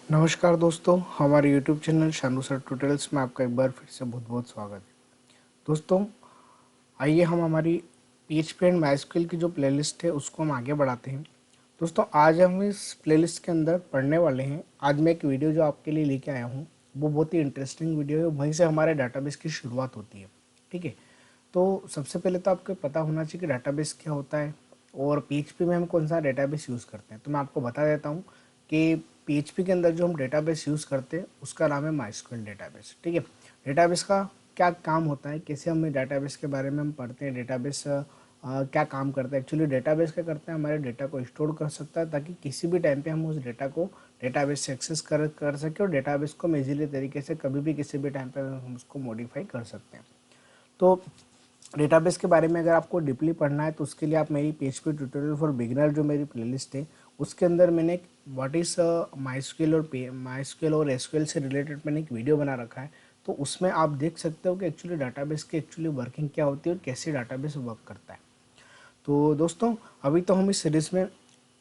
नमस्कार दोस्तों, हमारे YouTube channel Shanu sir tutorials में आपका एक बार फिर से बहुत बहुत स्वागत है। दोस्तों, आइए हम हमारी PHP एंड MySQL की जो प्लेलिस्ट है उसको हम आगे बढ़ाते हैं। दोस्तों, आज हम इस प्लेलिस्ट के अंदर पढ़ने वाले हैं। आज मैं एक वीडियो जो आपके लिए लेके आया हूँ वो बहुत ही इंटरेस्टिंग वीडियो है। वहीं से हमारे डाटाबेस की शुरुआत होती है। ठीक है, तो सबसे पहले तो आपको पता होना चाहिए कि डाटाबेस क्या होता है और पीएचपी में हम कौन सा डेटाबेस यूज़ करते हैं। तो मैं आपको बता देता हूँ कि पीएचपी के अंदर जो हम डेटाबेस यूज़ करते हैं उसका नाम है माइस्क्वेल डेटाबेस। ठीक है, डेटाबेस का क्या काम होता है, कैसे हम डेटाबेस के बारे में हम पढ़ते हैं, डेटाबेस क्या काम करता है। एक्चुअली डेटाबेस क्या करता है, हमारे डेटा को स्टोर कर सकता है ताकि किसी भी टाइम पे हम उस डेटा को डेटाबेस से एक्सेस कर सकें और डेटाबेस को हम इजीली तरीके से कभी भी किसी भी टाइम पे हम उसको मॉडिफाई कर सकते हैं। तो डेटाबेस के बारे में अगर आपको डीपली पढ़ना है तो उसके लिए आप मेरी पीएचपी ट्यूटोरियल फॉर बिगिनर जो मेरी प्लेलिस्ट है उसके अंदर मैंने व्हाट इज़ माइस्क्वेल और एसक्यूएल से रिलेटेड मैंने एक वीडियो बना रखा है। तो उसमें आप देख सकते हो कि एक्चुअली डाटाबेस की एक्चुअली वर्किंग क्या होती है और कैसे डाटाबेस वर्क करता है। तो दोस्तों, अभी तो हम इस सीरीज़ में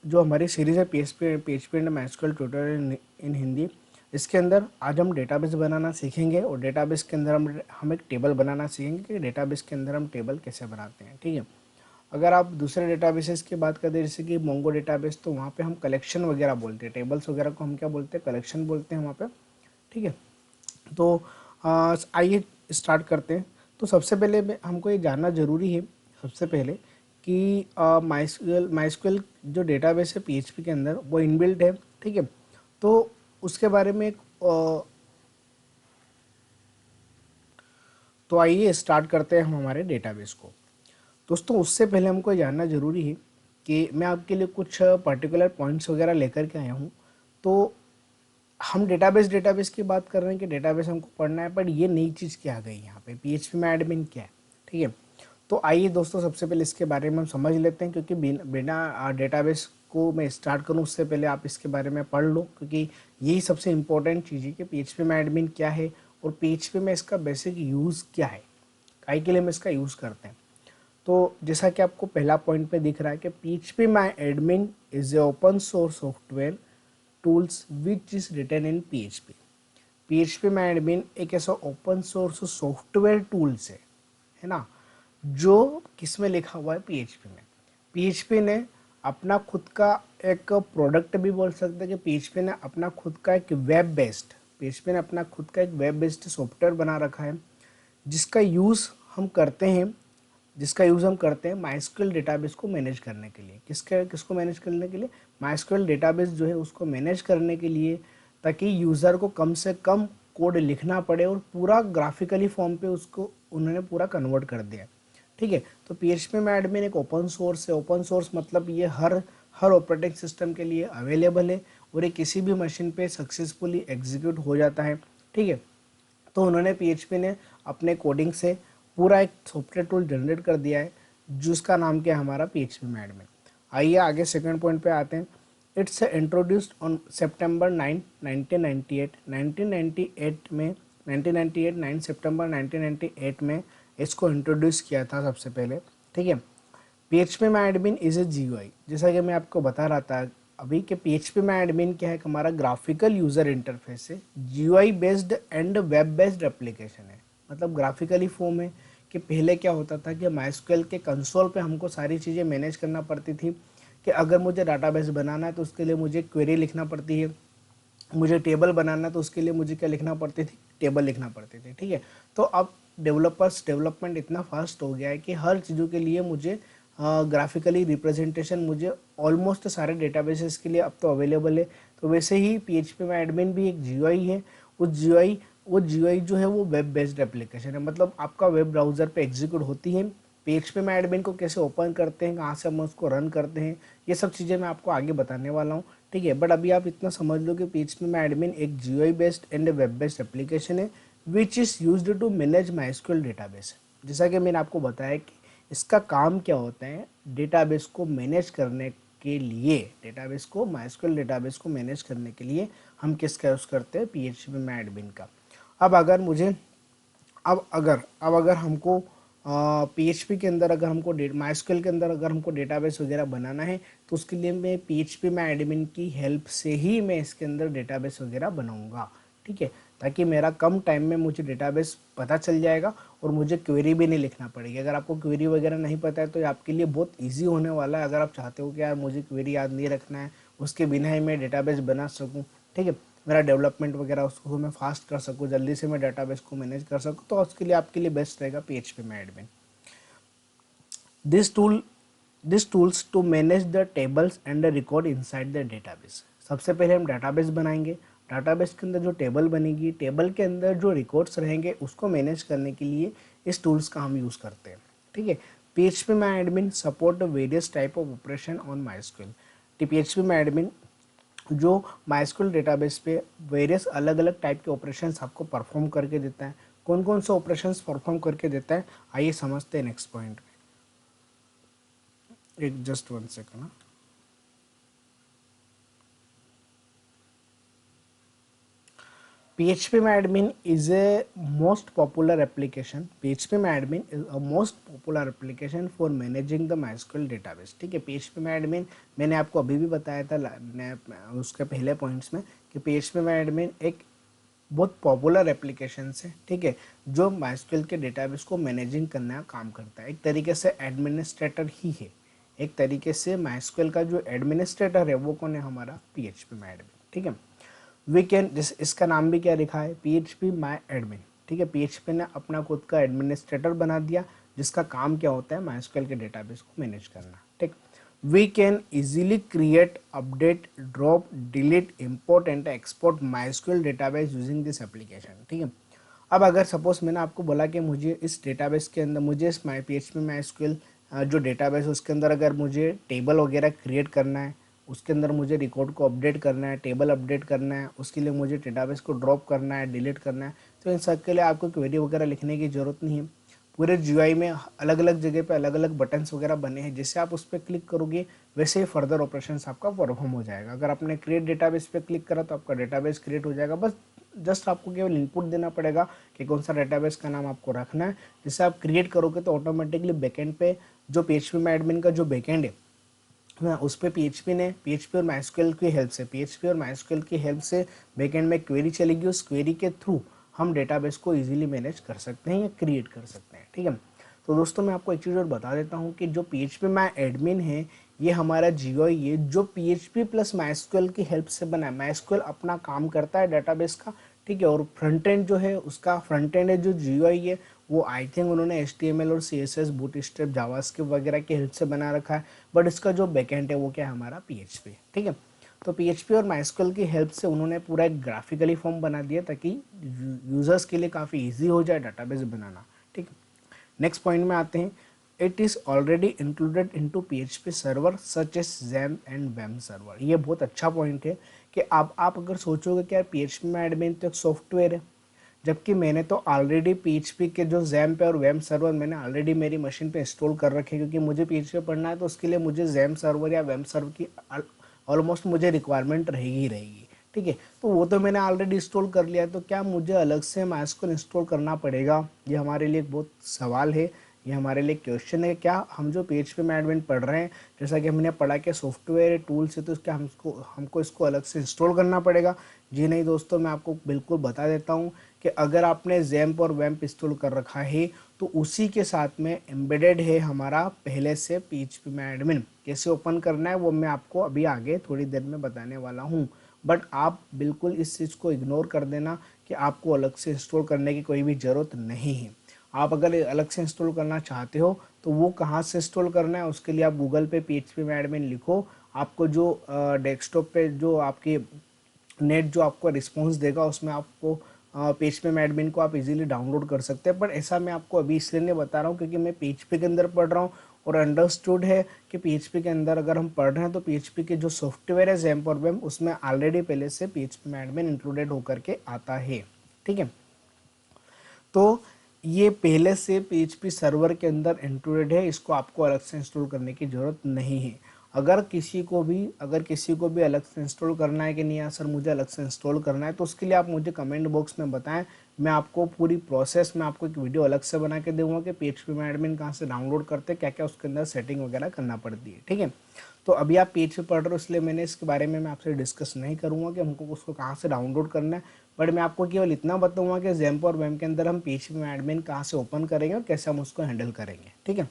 जो हमारी सीरीज़ है PHP and MySQL tutorial in Hindi, इसके अंदर आज हम डेटाबेस बनाना सीखेंगे और डेटाबेस के अंदर हम एक टेबल बनाना सीखेंगे कि डेटाबेस के अंदर हम टेबल कैसे बनाते हैं। ठीक है, अगर आप दूसरे डेटाबेसेस की बात करते हैं जैसे कि मोंगो डेटाबेस, तो वहाँ पे हम कलेक्शन वगैरह बोलते हैं, टेबल्स वगैरह को हम क्या बोलते हैं, कलेक्शन बोलते हैं वहाँ पे। ठीक है, तो आइए स्टार्ट करते हैं। तो सबसे पहले हमको ये जानना ज़रूरी है सबसे पहले कि माइस्क्वेल जो डेटाबेस है पीएचपी के अंदर वो इनबिल्ट है। ठीक है, तो उसके बारे में तो आइए स्टार्ट करते हैं हम हमारे डेटाबेस को। दोस्तों, उससे पहले हमको जानना ज़रूरी है कि मैं आपके लिए कुछ पर्टिकुलर पॉइंट्स वगैरह लेकर के आया हूँ। तो हम डेटाबेस की बात कर रहे हैं कि डेटाबेस हमको पढ़ना है, पर ये नई चीज़ क्या आ गई यहाँ पे, पीएचपी में एडमिन क्या है। ठीक है, तो आइए दोस्तों सबसे पहले इसके बारे में हम समझ लेते हैं, क्योंकि बिना डेटाबेस को मैं स्टार्ट करूँ उससे पहले आप इसके बारे में पढ़ लो, क्योंकि यही सबसे इंपॉर्टेंट चीज़ है कि पीएचपी में एडमिन क्या है और पीएचपी में इसका बेसिक यूज़ क्या है, काहे के लिए हम इसका यूज़ करते हैं। तो जैसा कि आपको पहला पॉइंट पे दिख रहा है कि PHP my admin is a open source software tools which is written in PHP. PHP my admin एक ऐसा ओपन सोर्स सॉफ्टवेयर टूल्स है ना, जो किस में लिखा हुआ है, पीएचपी में। पीएचपी ने अपना खुद का एक प्रोडक्ट भी बोल सकते हैं कि पीएचपी ने अपना खुद का एक वेब बेस्ड सॉफ्टवेयर बना रखा है जिसका यूज़ हम करते हैं माइस्क्वेल डेटाबेस को मैनेज करने के लिए। किसको मैनेज करने के लिए, माइस्क्वेल डेटाबेस जो है उसको मैनेज करने के लिए, ताकि यूज़र को कम से कम कोड लिखना पड़े और पूरा ग्राफिकली फॉर्म पे उसको उन्होंने पूरा कन्वर्ट कर दिया। ठीक है, तो पीएचपी में एडमिन एक ओपन सोर्स है। ओपन सोर्स मतलब ये हर ऑपरेटिंग सिस्टम के लिए अवेलेबल है और ये किसी भी मशीन पे सक्सेसफुली एग्जीक्यूट हो जाता है। ठीक है, तो उन्होंने पीएचपी ने अपने कोडिंग से पूरा एक सॉफ्टवेयर टूल जनरेट कर दिया है जिसका नाम क्या है, हमारा पीएचपी में एडमिन। आइए आगे सेकंड पॉइंट पे आते हैं। इट्स इंट्रोड्यूस्ड ऑन सितंबर 9 1998। 1998 में 1998 9 सितंबर 1998 में इसको इंट्रोड्यूस किया था सबसे पहले। ठीक है, PHP my admin is A GUI, जैसा कि मैं आपको बता रहा था अभी कि पीएचपी में एडमिन क्या है, हमारा ग्राफिकल यूजर इंटरफेस है, GUI based and web based application है। मतलब ग्राफिकली फॉर्म है कि पहले क्या होता था कि माइस्क्वेल के कंसोल पे हमको सारी चीज़ें मैनेज करना पड़ती थी कि अगर मुझे डाटाबेस बनाना है तो उसके लिए मुझे क्वेरी लिखना पड़ती है, मुझे टेबल बनाना तो उसके लिए मुझे क्या लिखना पड़ती थी, टेबल लिखना पड़ती थी। ठीक है, तो अब डेवलपमेंट इतना फास्ट हो गया है कि हर चीज़ों के लिए मुझे ग्राफिकली रिप्रेजेंटेशन मुझे ऑलमोस्ट सारे डेटाबेसेस के लिए अब तो अवेलेबल है। तो वैसे ही पीएचपी में एडमिन भी एक जीयूआई है। वो जीयूआई जो है वो वेब बेस्ड एप्लीकेशन है, मतलब आपका वेब ब्राउज़र पे एग्जीक्यूट होती है। पीएचपी में एडमिन को कैसे ओपन करते हैं, कहाँ से हम उसको रन करते हैं, ये सब चीज़ें मैं आपको आगे बताने वाला हूँ। ठीक है, बट अभी आप इतना समझ लो कि पीएचपी में एडमिन एक GUI based and web based application है which is used to manage MySQL database. जैसा कि मैंने आपको बताया कि इसका काम क्या होता है, डेटाबेस को मैनेज करने के लिए, डेटाबेस को माइस्क्वेल डेटाबेस को मैनेज करने के लिए हम किसका यूज़ करते हैं, पीएचपी में एडमिन का। अब अगर मुझे अब अगर हमको PHP के अंदर अगर हमको MySQL के अंदर अगर हमको डेटाबेस वगैरह बनाना है तो उसके लिए मैं PHP में एडमिन की हेल्प से ही मैं इसके अंदर डेटाबेस वगैरह बनाऊंगा, ठीक है, ताकि मेरा कम टाइम में मुझे डेटाबेस पता चल जाएगा और मुझे क्वेरी भी नहीं लिखना पड़ेगी। अगर आपको क्वेरी वगैरह नहीं पता है तो ये आपके लिए बहुत ईजी होने वाला है। अगर आप चाहते हो कि यार मुझे क्वेरी याद नहीं रखना है, उसके बिना ही मैं डेटाबेस बना सकूँ, ठीक है, मेरा डेवलपमेंट वगैरह उसको मैं फास्ट कर सकूँ, जल्दी से मैं डेटाबेस को मैनेज कर सकूँ, तो उसके लिए आपके लिए बेस्ट रहेगा PHP my admin. This tool this tools to manage the tables and the record inside the database. सबसे पहले हम डेटाबेस बनाएंगे। डेटाबेस के अंदर जो टेबल बनेगी, टेबल के अंदर जो रिकॉर्ड्स रहेंगे उसको मैनेज करने के लिए इस टूल्स का हम यूज़ करते हैं, ठीक है। PHP my admin support various type of operation on MySQL। PHP my admin जो MySQL डेटाबेस पे वेरियस अलग अलग टाइप के ऑपरेशंस आपको परफॉर्म करके देता है। कौन कौन से ऑपरेशंस परफॉर्म करके देता है, आइए समझते हैं नेक्स्ट पॉइंट। एक just one second. PHP MyAdmin is a most popular application. PHP MyAdmin is a most popular application for managing the MySQL database. ठीक है, PHP MyAdmin मैंने आपको अभी भी बताया था उसके पहले पॉइंट्स में कि PHP MyAdmin एक बहुत पॉपुलर एप्लीकेशन है, ठीक है, जो MySQL के डेटाबेस को मैनेजिंग करने का काम करता है। एक तरीके से एडमिनिस्ट्रेटर ही है। एक तरीके से MySQL का जो एडमिनिस्ट्रेटर है वो कौन है, हमारा PHP MyAdmin, ठीक है। वी कैन, जिस इसका नाम भी क्या लिखा है, PHP MyAdmin, ठीक है। PHP ने अपना खुद का एडमिनिस्ट्रेटर बना दिया जिसका काम क्या होता है, MySQL के डेटाबेस को मैनेज करना, ठीक। We can easily create, update, drop, delete, import and export MySQL database using this application, ठीक है। अब अगर सपोज मैंने आपको बोला कि मुझे इस डेटाबेस के अंदर, मुझे इस PHP MySQL जो डेटाबेस है उसके अंदर अगर मुझे टेबल वगैरह क्रिएट करना है, उसके अंदर मुझे रिकॉर्ड को अपडेट करना है, टेबल अपडेट करना है, उसके लिए मुझे डेटाबेस को ड्रॉप करना है, डिलीट करना है, तो इन सब के लिए आपको क्वेरी वगैरह लिखने की ज़रूरत नहीं है। पूरे GUI में अलग अलग जगह पे अलग अलग बटन्स वगैरह बने हैं, जैसे आप उस पर क्लिक करोगे वैसे ही फर्दर ऑपरेशंस आपका परफॉर्म हो जाएगा। अगर आपने क्रिएट डेटाबेस पे क्लिक करा तो आपका डेटाबेस क्रिएट हो जाएगा। बस जस्ट आपको केवल इनपुट देना पड़ेगा कि कौन सा डेटाबेस का नाम आपको रखना है। जैसे आप क्रिएट करोगे तो ऑटोमेटिकली बैकएंड पे जो PHP MyAdmin का जो बैकएंड है ना, उस पर PHP और MySQL की हेल्प से, PHP और MySQL की हेल्प से बैकएंड में क्वेरी चलेगी। उस क्वेरी के थ्रू हम डेटाबेस को इजीली मैनेज कर सकते हैं या क्रिएट कर सकते हैं, ठीक है। तो दोस्तों मैं आपको एक चीज़ और बता देता हूँ कि जो PHP MyAdmin है ये हमारा GUI है जो PHP प्लस MySQL की हेल्प से बना है। MySQL अपना काम करता है डेटाबेस का, ठीक है, और फ्रंट एंड जो है उसका फ्रंट एंड है जो GUI है वो आई थिंक उन्होंने HTML और CSS, बूटस्ट्रैप, जावास्क्रिप्ट वगैरह की हेल्प से बना रखा है। बट इसका जो बैकएंड है वो क्या है, हमारा PHP, ठीक है। तो PHP और MySQL की हेल्प से उन्होंने पूरा एक ग्राफिकली फॉर्म बना दिया ताकि यूजर्स के लिए काफ़ी ईजी हो जाए डेटाबेस बनाना, ठीक है। नेक्स्ट पॉइंट में आते हैं। It is already included into PHP server such as XAMPP and WAMP server. ये बहुत अच्छा पॉइंट है कि आप अगर सोचोगे कि यार PHP में एडमिन तो एक सॉफ्टवेयर है, जबकि मैंने तो ऑलरेडी PHP के जो XAMPP और WAMP सर्वर मैंने ऑलरेडी मेरी मशीन पे इंस्टॉल कर रखे हैं, क्योंकि मुझे PHP पढ़ना है तो उसके लिए मुझे XAMPP सर्वर या WAMP सर्वर की ऑलमोस्ट मुझे रिक्वायरमेंट रहेगी ही रहेगी, ठीक है। तो वो तो मैंने ऑलरेडी इंस्टॉल कर लिया है, तो क्या मुझे अलग से MySQL इंस्टॉल करना पड़ेगा? ये हमारे लिए एक बहुत सवाल है, ये हमारे लिए क्वेश्चन है। क्या हम जो PHP MyAdmin पढ़ रहे हैं, जैसा कि हमने पढ़ा कि सॉफ्टवेयर टूल्स है, तो क्या हमको इसको अलग से इंस्टॉल करना पड़ेगा? जी नहीं दोस्तों, मैं आपको बिल्कुल बता देता हूँ कि अगर आपने XAMPP और WAMP इंस्टॉल कर रखा है तो उसी के साथ में एम्बेडेड है हमारा पहले से PHP MyAdmin। कैसे ओपन करना है वो मैं आपको अभी आगे थोड़ी देर में बताने वाला हूँ। बट आप बिल्कुल इस चीज़ को इग्नोर कर देना कि आपको अलग से इंस्टॉल करने की कोई भी ज़रूरत नहीं है। आप अगर अलग से इंस्टॉल करना चाहते हो तो वो कहाँ से इंस्टॉल करना है, उसके लिए आप गूगल पे PHP MyAdmin लिखो। आपको जो डेस्कटॉप पे जो आपकी नेट जो आपको रिस्पॉन्स देगा उसमें आपको PHP MyAdmin को आप इजीली डाउनलोड कर सकते हैं। पर ऐसा मैं आपको अभी इसलिए नहीं बता रहा हूँ क्योंकि मैं PHP के अंदर पढ़ रहा हूँ और अंडरस्टूड है कि PHP के अंदर अगर हम पढ़ रहे हैं तो PHP के जो सॉफ्टवेयर है XAMPP और WAMP उसमें ऑलरेडी पहले से PHP MyAdmin इंक्लूडेड होकर के आता है, ठीक है। तो ये पहले से PHP सर्वर के अंदर इंक्लूडेड है, इसको आपको अलग से इंस्टॉल करने की ज़रूरत नहीं है। अगर किसी को भी अलग से इंस्टॉल करना है कि नहीं यार सर मुझे अलग से इंस्टॉल करना है, तो उसके लिए आप मुझे कमेंट बॉक्स में बताएं, मैं आपको पूरी प्रोसेस में आपको एक वीडियो अलग से बना के दूंगा कि PHP में एडमिन कहाँ से डाउनलोड करते हैं, क्या क्या उसके अंदर सेटिंग वगैरह करना पड़ती है। ठीक है, तो अभी आप PHP पढ़ रहे हो इसलिए मैंने इसके बारे में मैं आपसे डिस्कस नहीं करूँगा कि हमको उसको कहाँ से डाउनलोड करना है, बट मैं आपको केवल इतना बताऊँगा कि XAMPP और WAMP के अंदर हम PHP में एडमिन कहाँ से ओपन करेंगे और कैसे हम उसको हैंडल करेंगे। ठीक है,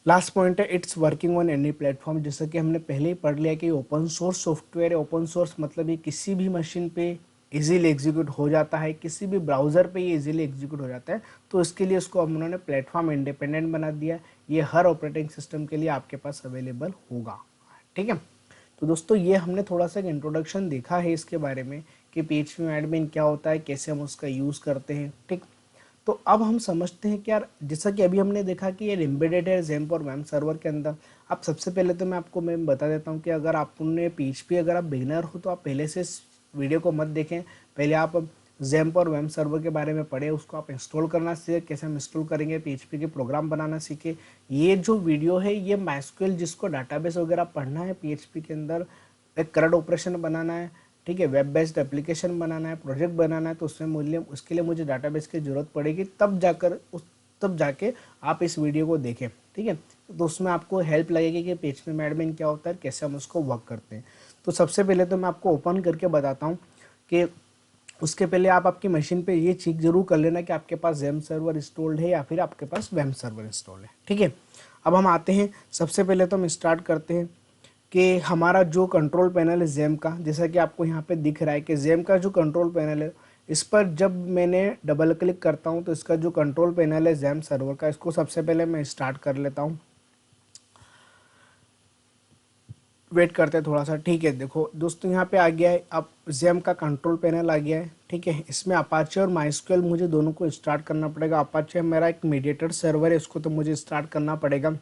लास्ट पॉइंट है it's working on any platform. जैसा कि हमने पहले ही पढ़ लिया कि ओपन सोर्स सॉफ्टवेयर है। ओपन सोर्स मतलब ये किसी भी मशीन पे इजीली एग्जीक्यूट हो जाता है, किसी भी ब्राउज़र पे ये इजीली एग्जीक्यूट हो जाता है। तो इसके लिए उसको हम उन्होंने प्लेटफॉर्म इंडिपेंडेंट बना दिया। ये हर ऑपरेटिंग सिस्टम के लिए आपके पास अवेलेबल होगा। ठीक है, तो दोस्तों ये हमने थोड़ा सा एक इंट्रोडक्शन देखा है इसके बारे में कि PHP में एडमिन क्या होता है, कैसे हम उसका यूज़ करते हैं। ठीक, तो अब हम समझते हैं कि यार जैसा कि अभी हमने देखा कि ये एम्बेडेड है XAMPP और WAMP सर्वर के अंदर। अब सबसे पहले तो मैं बता देता हूँ कि अगर आपने PHP अगर आप बिगिनर हो तो आप पहले से इस वीडियो को मत देखें, पहले आप XAMPP और WAMP सर्वर के बारे में पढ़े, उसको आप इंस्टॉल करना सीखे, कैसे हम इंस्टॉल करेंगे, PHP के प्रोग्राम बनाना सीखे। ये जो वीडियो है ये MySQL जिसको डाटाबेस वगैरह पढ़ना है PHP के अंदर, एक करंट ऑपरेशन बनाना है, ठीक है, वेब बेस्ड एप्लीकेशन बनाना है, प्रोजेक्ट बनाना है, तो उसके लिए मुझे डाटाबेस की ज़रूरत पड़ेगी, तब जाके आप इस वीडियो को देखें। ठीक है, तो उसमें आपको हेल्प लगेगी कि PHP में एडमिन क्या होता है, कैसे हम उसको वर्क करते हैं। तो सबसे पहले तो मैं आपको ओपन करके बताता हूँ कि उसके पहले आप आपकी मशीन पे ये चेक जरूर कर लेना कि आपके पास XAMPP सर्वर इंस्टॉल्ड है या फिर आपके पास WAMP सर्वर इंस्टॉल है। ठीक है, अब हम आते हैं, सबसे पहले तो हम स्टार्ट करते हैं कि हमारा जो कंट्रोल पैनल है XAMPP का, जैसा कि आपको यहाँ पे दिख रहा है कि XAMPP का जो कंट्रोल पैनल है, इस पर जब मैंने डबल क्लिक करता हूँ तो इसका जो कंट्रोल पैनल है XAMPP सर्वर का, इसको सबसे पहले मैं स्टार्ट कर लेता हूँ। वेट करते हैं थोड़ा सा। ठीक है, देखो दोस्तों यहाँ पे आ गया है, अब XAMPP का कंट्रोल पैनल आ गया है। ठीक है, इसमें अपाचे और MySQL मुझे दोनों को स्टार्ट करना पड़ेगा। अपाचे मेरा एक मीडिएटर सर्वर है, उसको तो मुझे स्टार्ट करना पड़ेगा।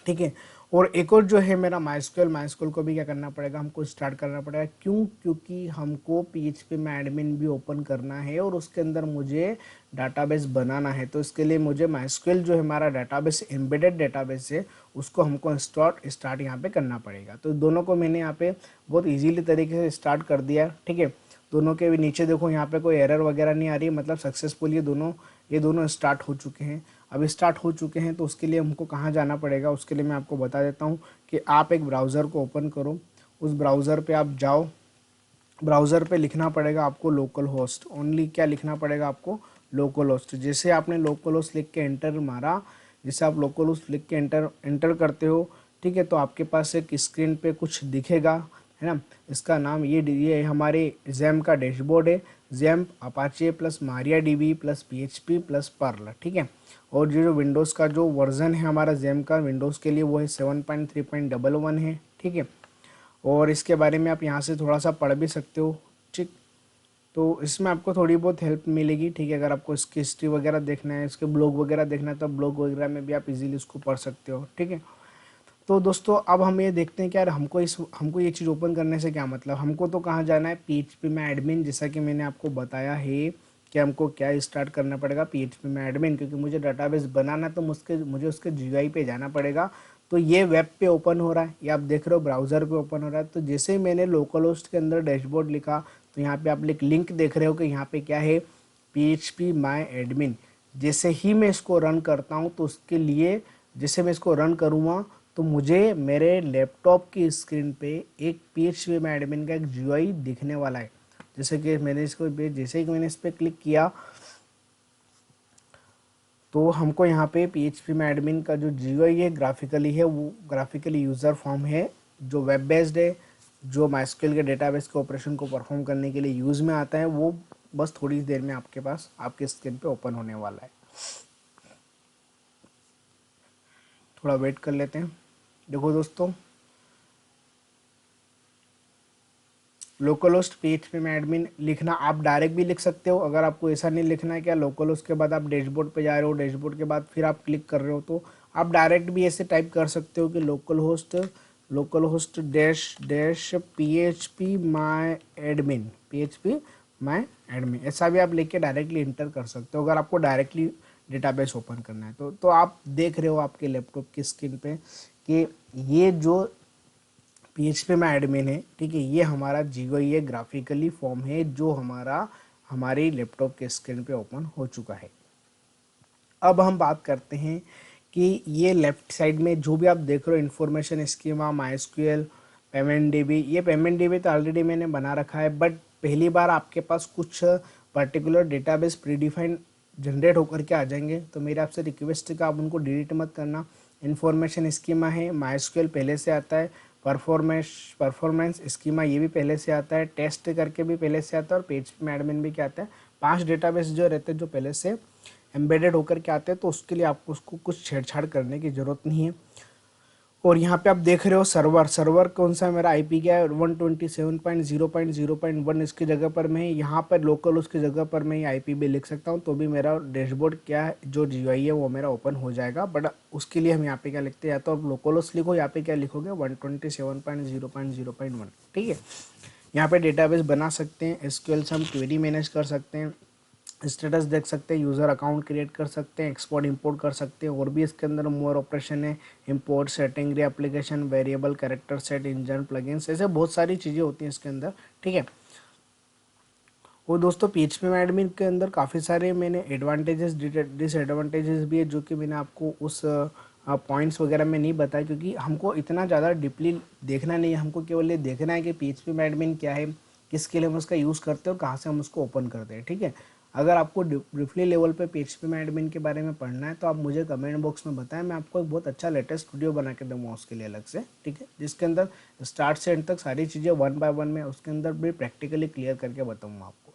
ठीक है, और एक और जो है मेरा MySQL को भी क्या करना पड़ेगा, हमको स्टार्ट करना पड़ेगा। क्यों? क्योंकि हमको PHP में एडमिन भी ओपन करना है और उसके अंदर मुझे डाटाबेस बनाना है। तो इसके लिए मुझे MySQL जो है हमारा डाटाबेस, एम्बेडेड डाटाबेस है, उसको हमको स्टार्ट यहाँ पे करना पड़ेगा। तो दोनों को मैंने यहाँ पे बहुत ईजीली तरीके से स्टार्ट कर दिया। ठीक है, दोनों के भी नीचे देखो यहाँ पे कोई एरर वगैरह नहीं आ रही, मतलब सक्सेसफुल ये दोनों स्टार्ट हो चुके हैं। अब स्टार्ट हो चुके हैं तो उसके लिए हमको कहाँ जाना पड़ेगा, उसके लिए मैं आपको बता देता हूँ कि आप एक ब्राउज़र को ओपन करो, उस ब्राउज़र पे आप जाओ, ब्राउज़र पे लिखना पड़ेगा आपको लोकल होस्ट। ओनली क्या लिखना पड़ेगा आपको? Local host. जैसे आपने लोकल होस्ट लिख के एंटर मारा, जैसे आप लोकल होस्ट लिख के एंटर करते हो, ठीक है, तो आपके पास एक स्क्रीन पे कुछ दिखेगा, है ना। इसका नाम ये हमारे XAMPP का डैशबोर्ड है, XAMPP Apache plus MariaDB plus PHP plus Perl. ठीक है, और जो विंडोज़ का जो वर्जन है हमारा XAMPP का विंडोज़ के लिए वो है 7.3.11 है। ठीक है, और इसके बारे में आप यहाँ से थोड़ा सा पढ़ भी सकते हो। ठीक, तो इसमें आपको थोड़ी बहुत हेल्प मिलेगी। ठीक है, अगर आपको इसकी हिस्ट्री वगैरह देखना है, इसके ब्लॉग वगैरह देखना है, तो ब्लॉग वगैरह में भी आप इजीली इसको पढ़ सकते हो। ठीक है, तो दोस्तों अब हम ये देखते हैं कि यार हमको ये चीज़ ओपन करने से क्या मतलब, हमको तो कहाँ जाना है? PHP my admin. जैसा कि मैंने आपको बताया है कि हमको क्या स्टार्ट करना पड़ेगा, PHP में एडमिन, क्योंकि मुझे डाटाबेस बनाना है तो मुझे उसके GUI पे जाना पड़ेगा। तो ये वेब पे ओपन हो रहा है, ये आप देख रहे हो ब्राउज़र पे ओपन हो रहा है। तो जैसे ही मैंने लोकल होस्ट के अंदर डैशबोर्ड लिखा, तो यहाँ पे आप लिंक देख रहे हो कि यहाँ पे क्या है, PHP माई एडमिन। जैसे ही मैं इसको रन करता हूँ तो उसके लिए, जैसे मैं इसको रन करूँगा तो मुझे मेरे लैपटॉप की स्क्रीन पे एक PHP में एडमिन का एक GUI दिखने वाला है। जैसे कि जैसे ही मैंने इस पर क्लिक किया तो हमको यहाँ पे PHP में एडमिन का जो GUI है ग्राफिकली है, वो ग्राफिकली यूज़र फॉर्म है, जो वेब बेस्ड है, जो MySQL के डेटाबेस के ऑपरेशन को परफॉर्म करने के लिए यूज़ में आता है, वो बस थोड़ी देर में आपके पास आपके स्क्रीन पे ओपन होने वाला है। थोड़ा वेट कर लेते हैं। देखो दोस्तों, local host PHP my admin लिखना आप डायरेक्ट भी लिख सकते हो। अगर आपको ऐसा नहीं लिखना है क्या लोकल होस्ट के बाद आप डैशबोर्ड पे जा रहे हो, डैशबोर्ड के बाद फिर आप क्लिक कर रहे हो, तो आप डायरेक्ट भी ऐसे टाइप कर सकते हो कि local host dash dash PHP माई एडमिन, PHP माई एडमिन, ऐसा भी आप लिख के डायरेक्टली इंटर कर सकते हो अगर आपको डायरेक्टली डेटाबेस ओपन करना है। तो आप देख रहे हो आपके लैपटॉप की स्क्रीन पे कि ये जो PHP में एडमिन है, ठीक है, ये हमारा GUI है, ग्राफिकली फॉर्म है, जो हमारा हमारी लैपटॉप के स्क्रीन पे ओपन हो चुका है। अब हम बात करते हैं कि ये लेफ्ट साइड में जो भी आप देख रहे हो information schema, MySQL, payment dB, ये पेमेंट डीबी तो ऑलरेडी मैंने बना रखा है, बट पहली बार आपके पास कुछ पर्टिकुलर डेटाबेस प्रीडिफाइंड जनरेट होकर के आ जाएंगे, तो मेरे आपसे रिक्वेस्ट है कि आप उनको डिलीट मत करना। इन्फॉर्मेशन स्कीमा है, माइस्क्यूएल पहले से आता है, परफॉर्मेंस स्कीमा ये भी पहले से आता है, टेस्ट करके भी पहले से आता है, और PHP में एडमिन भी क्या आता है। 5 डेटाबेस जो रहते हैं जो पहले से एम्बेडेड होकर के आते हैं, तो उसके लिए आपको उसको कुछ छेड़छाड़ करने की ज़रूरत नहीं है। और यहाँ पे आप देख रहे हो सर्वर कौन सा है मेरा, आईपी क्या है 127.0.0.1, इसकी जगह पर मैं यहाँ पर लोकल उसकी जगह पर मैं आईपी भी लिख सकता हूँ, तो भी मेरा डैशबोर्ड क्या है जो जीयूआई है वो मेरा ओपन हो जाएगा। बट उसके लिए हम यहाँ पे क्या लिखते हैं, या तो आप लोकलोस लिखो, यहाँ पे क्या लिखोगे 127.0.0.1, ठीक है। यहाँ पे डेटाबेस बना सकते हैं, एसक्यूएल से हम क्वेरी मैनेज कर सकते हैं, स्टेटस देख सकते हैं, यूज़र अकाउंट क्रिएट कर सकते हैं, एक्सपोर्ट इंपोर्ट कर सकते हैं, और भी इसके अंदर मोर ऑपरेशन है, इंपोर्ट, सेटिंग, री application, variable, character set, engine, plugins, ऐसे बहुत सारी चीज़ें होती हैं इसके अंदर, ठीक है। और दोस्तों PHP में एडमिन के अंदर काफ़ी सारे मैंने एडवांटेजेस डिसएडवांटेजेस भी है, जो कि मैंने आपको उस पॉइंट्स वगैरह में नहीं बताया, क्योंकि हमको इतना ज़्यादा डीपली देखना नहीं है, हमको केवल ये देखना है कि PHP में एडमिन क्या है, किसके लिए हम उसका यूज़ करते हैं और कहाँ से हम उसको ओपन करते हैं, ठीक है। अगर आपको ब्रीफली लेवल पे PHP में एडमिन के बारे में पढ़ना है तो आप मुझे कमेंट बॉक्स में बताएं, मैं आपको एक बहुत अच्छा लेटेस्ट वीडियो बना के दूंगा उसके लिए अलग से, ठीक है, जिसके अंदर स्टार्ट से एंड तक सारी चीज़ें 1 बाय 1 में उसके अंदर भी प्रैक्टिकली क्लियर करके बताऊँगा आपको।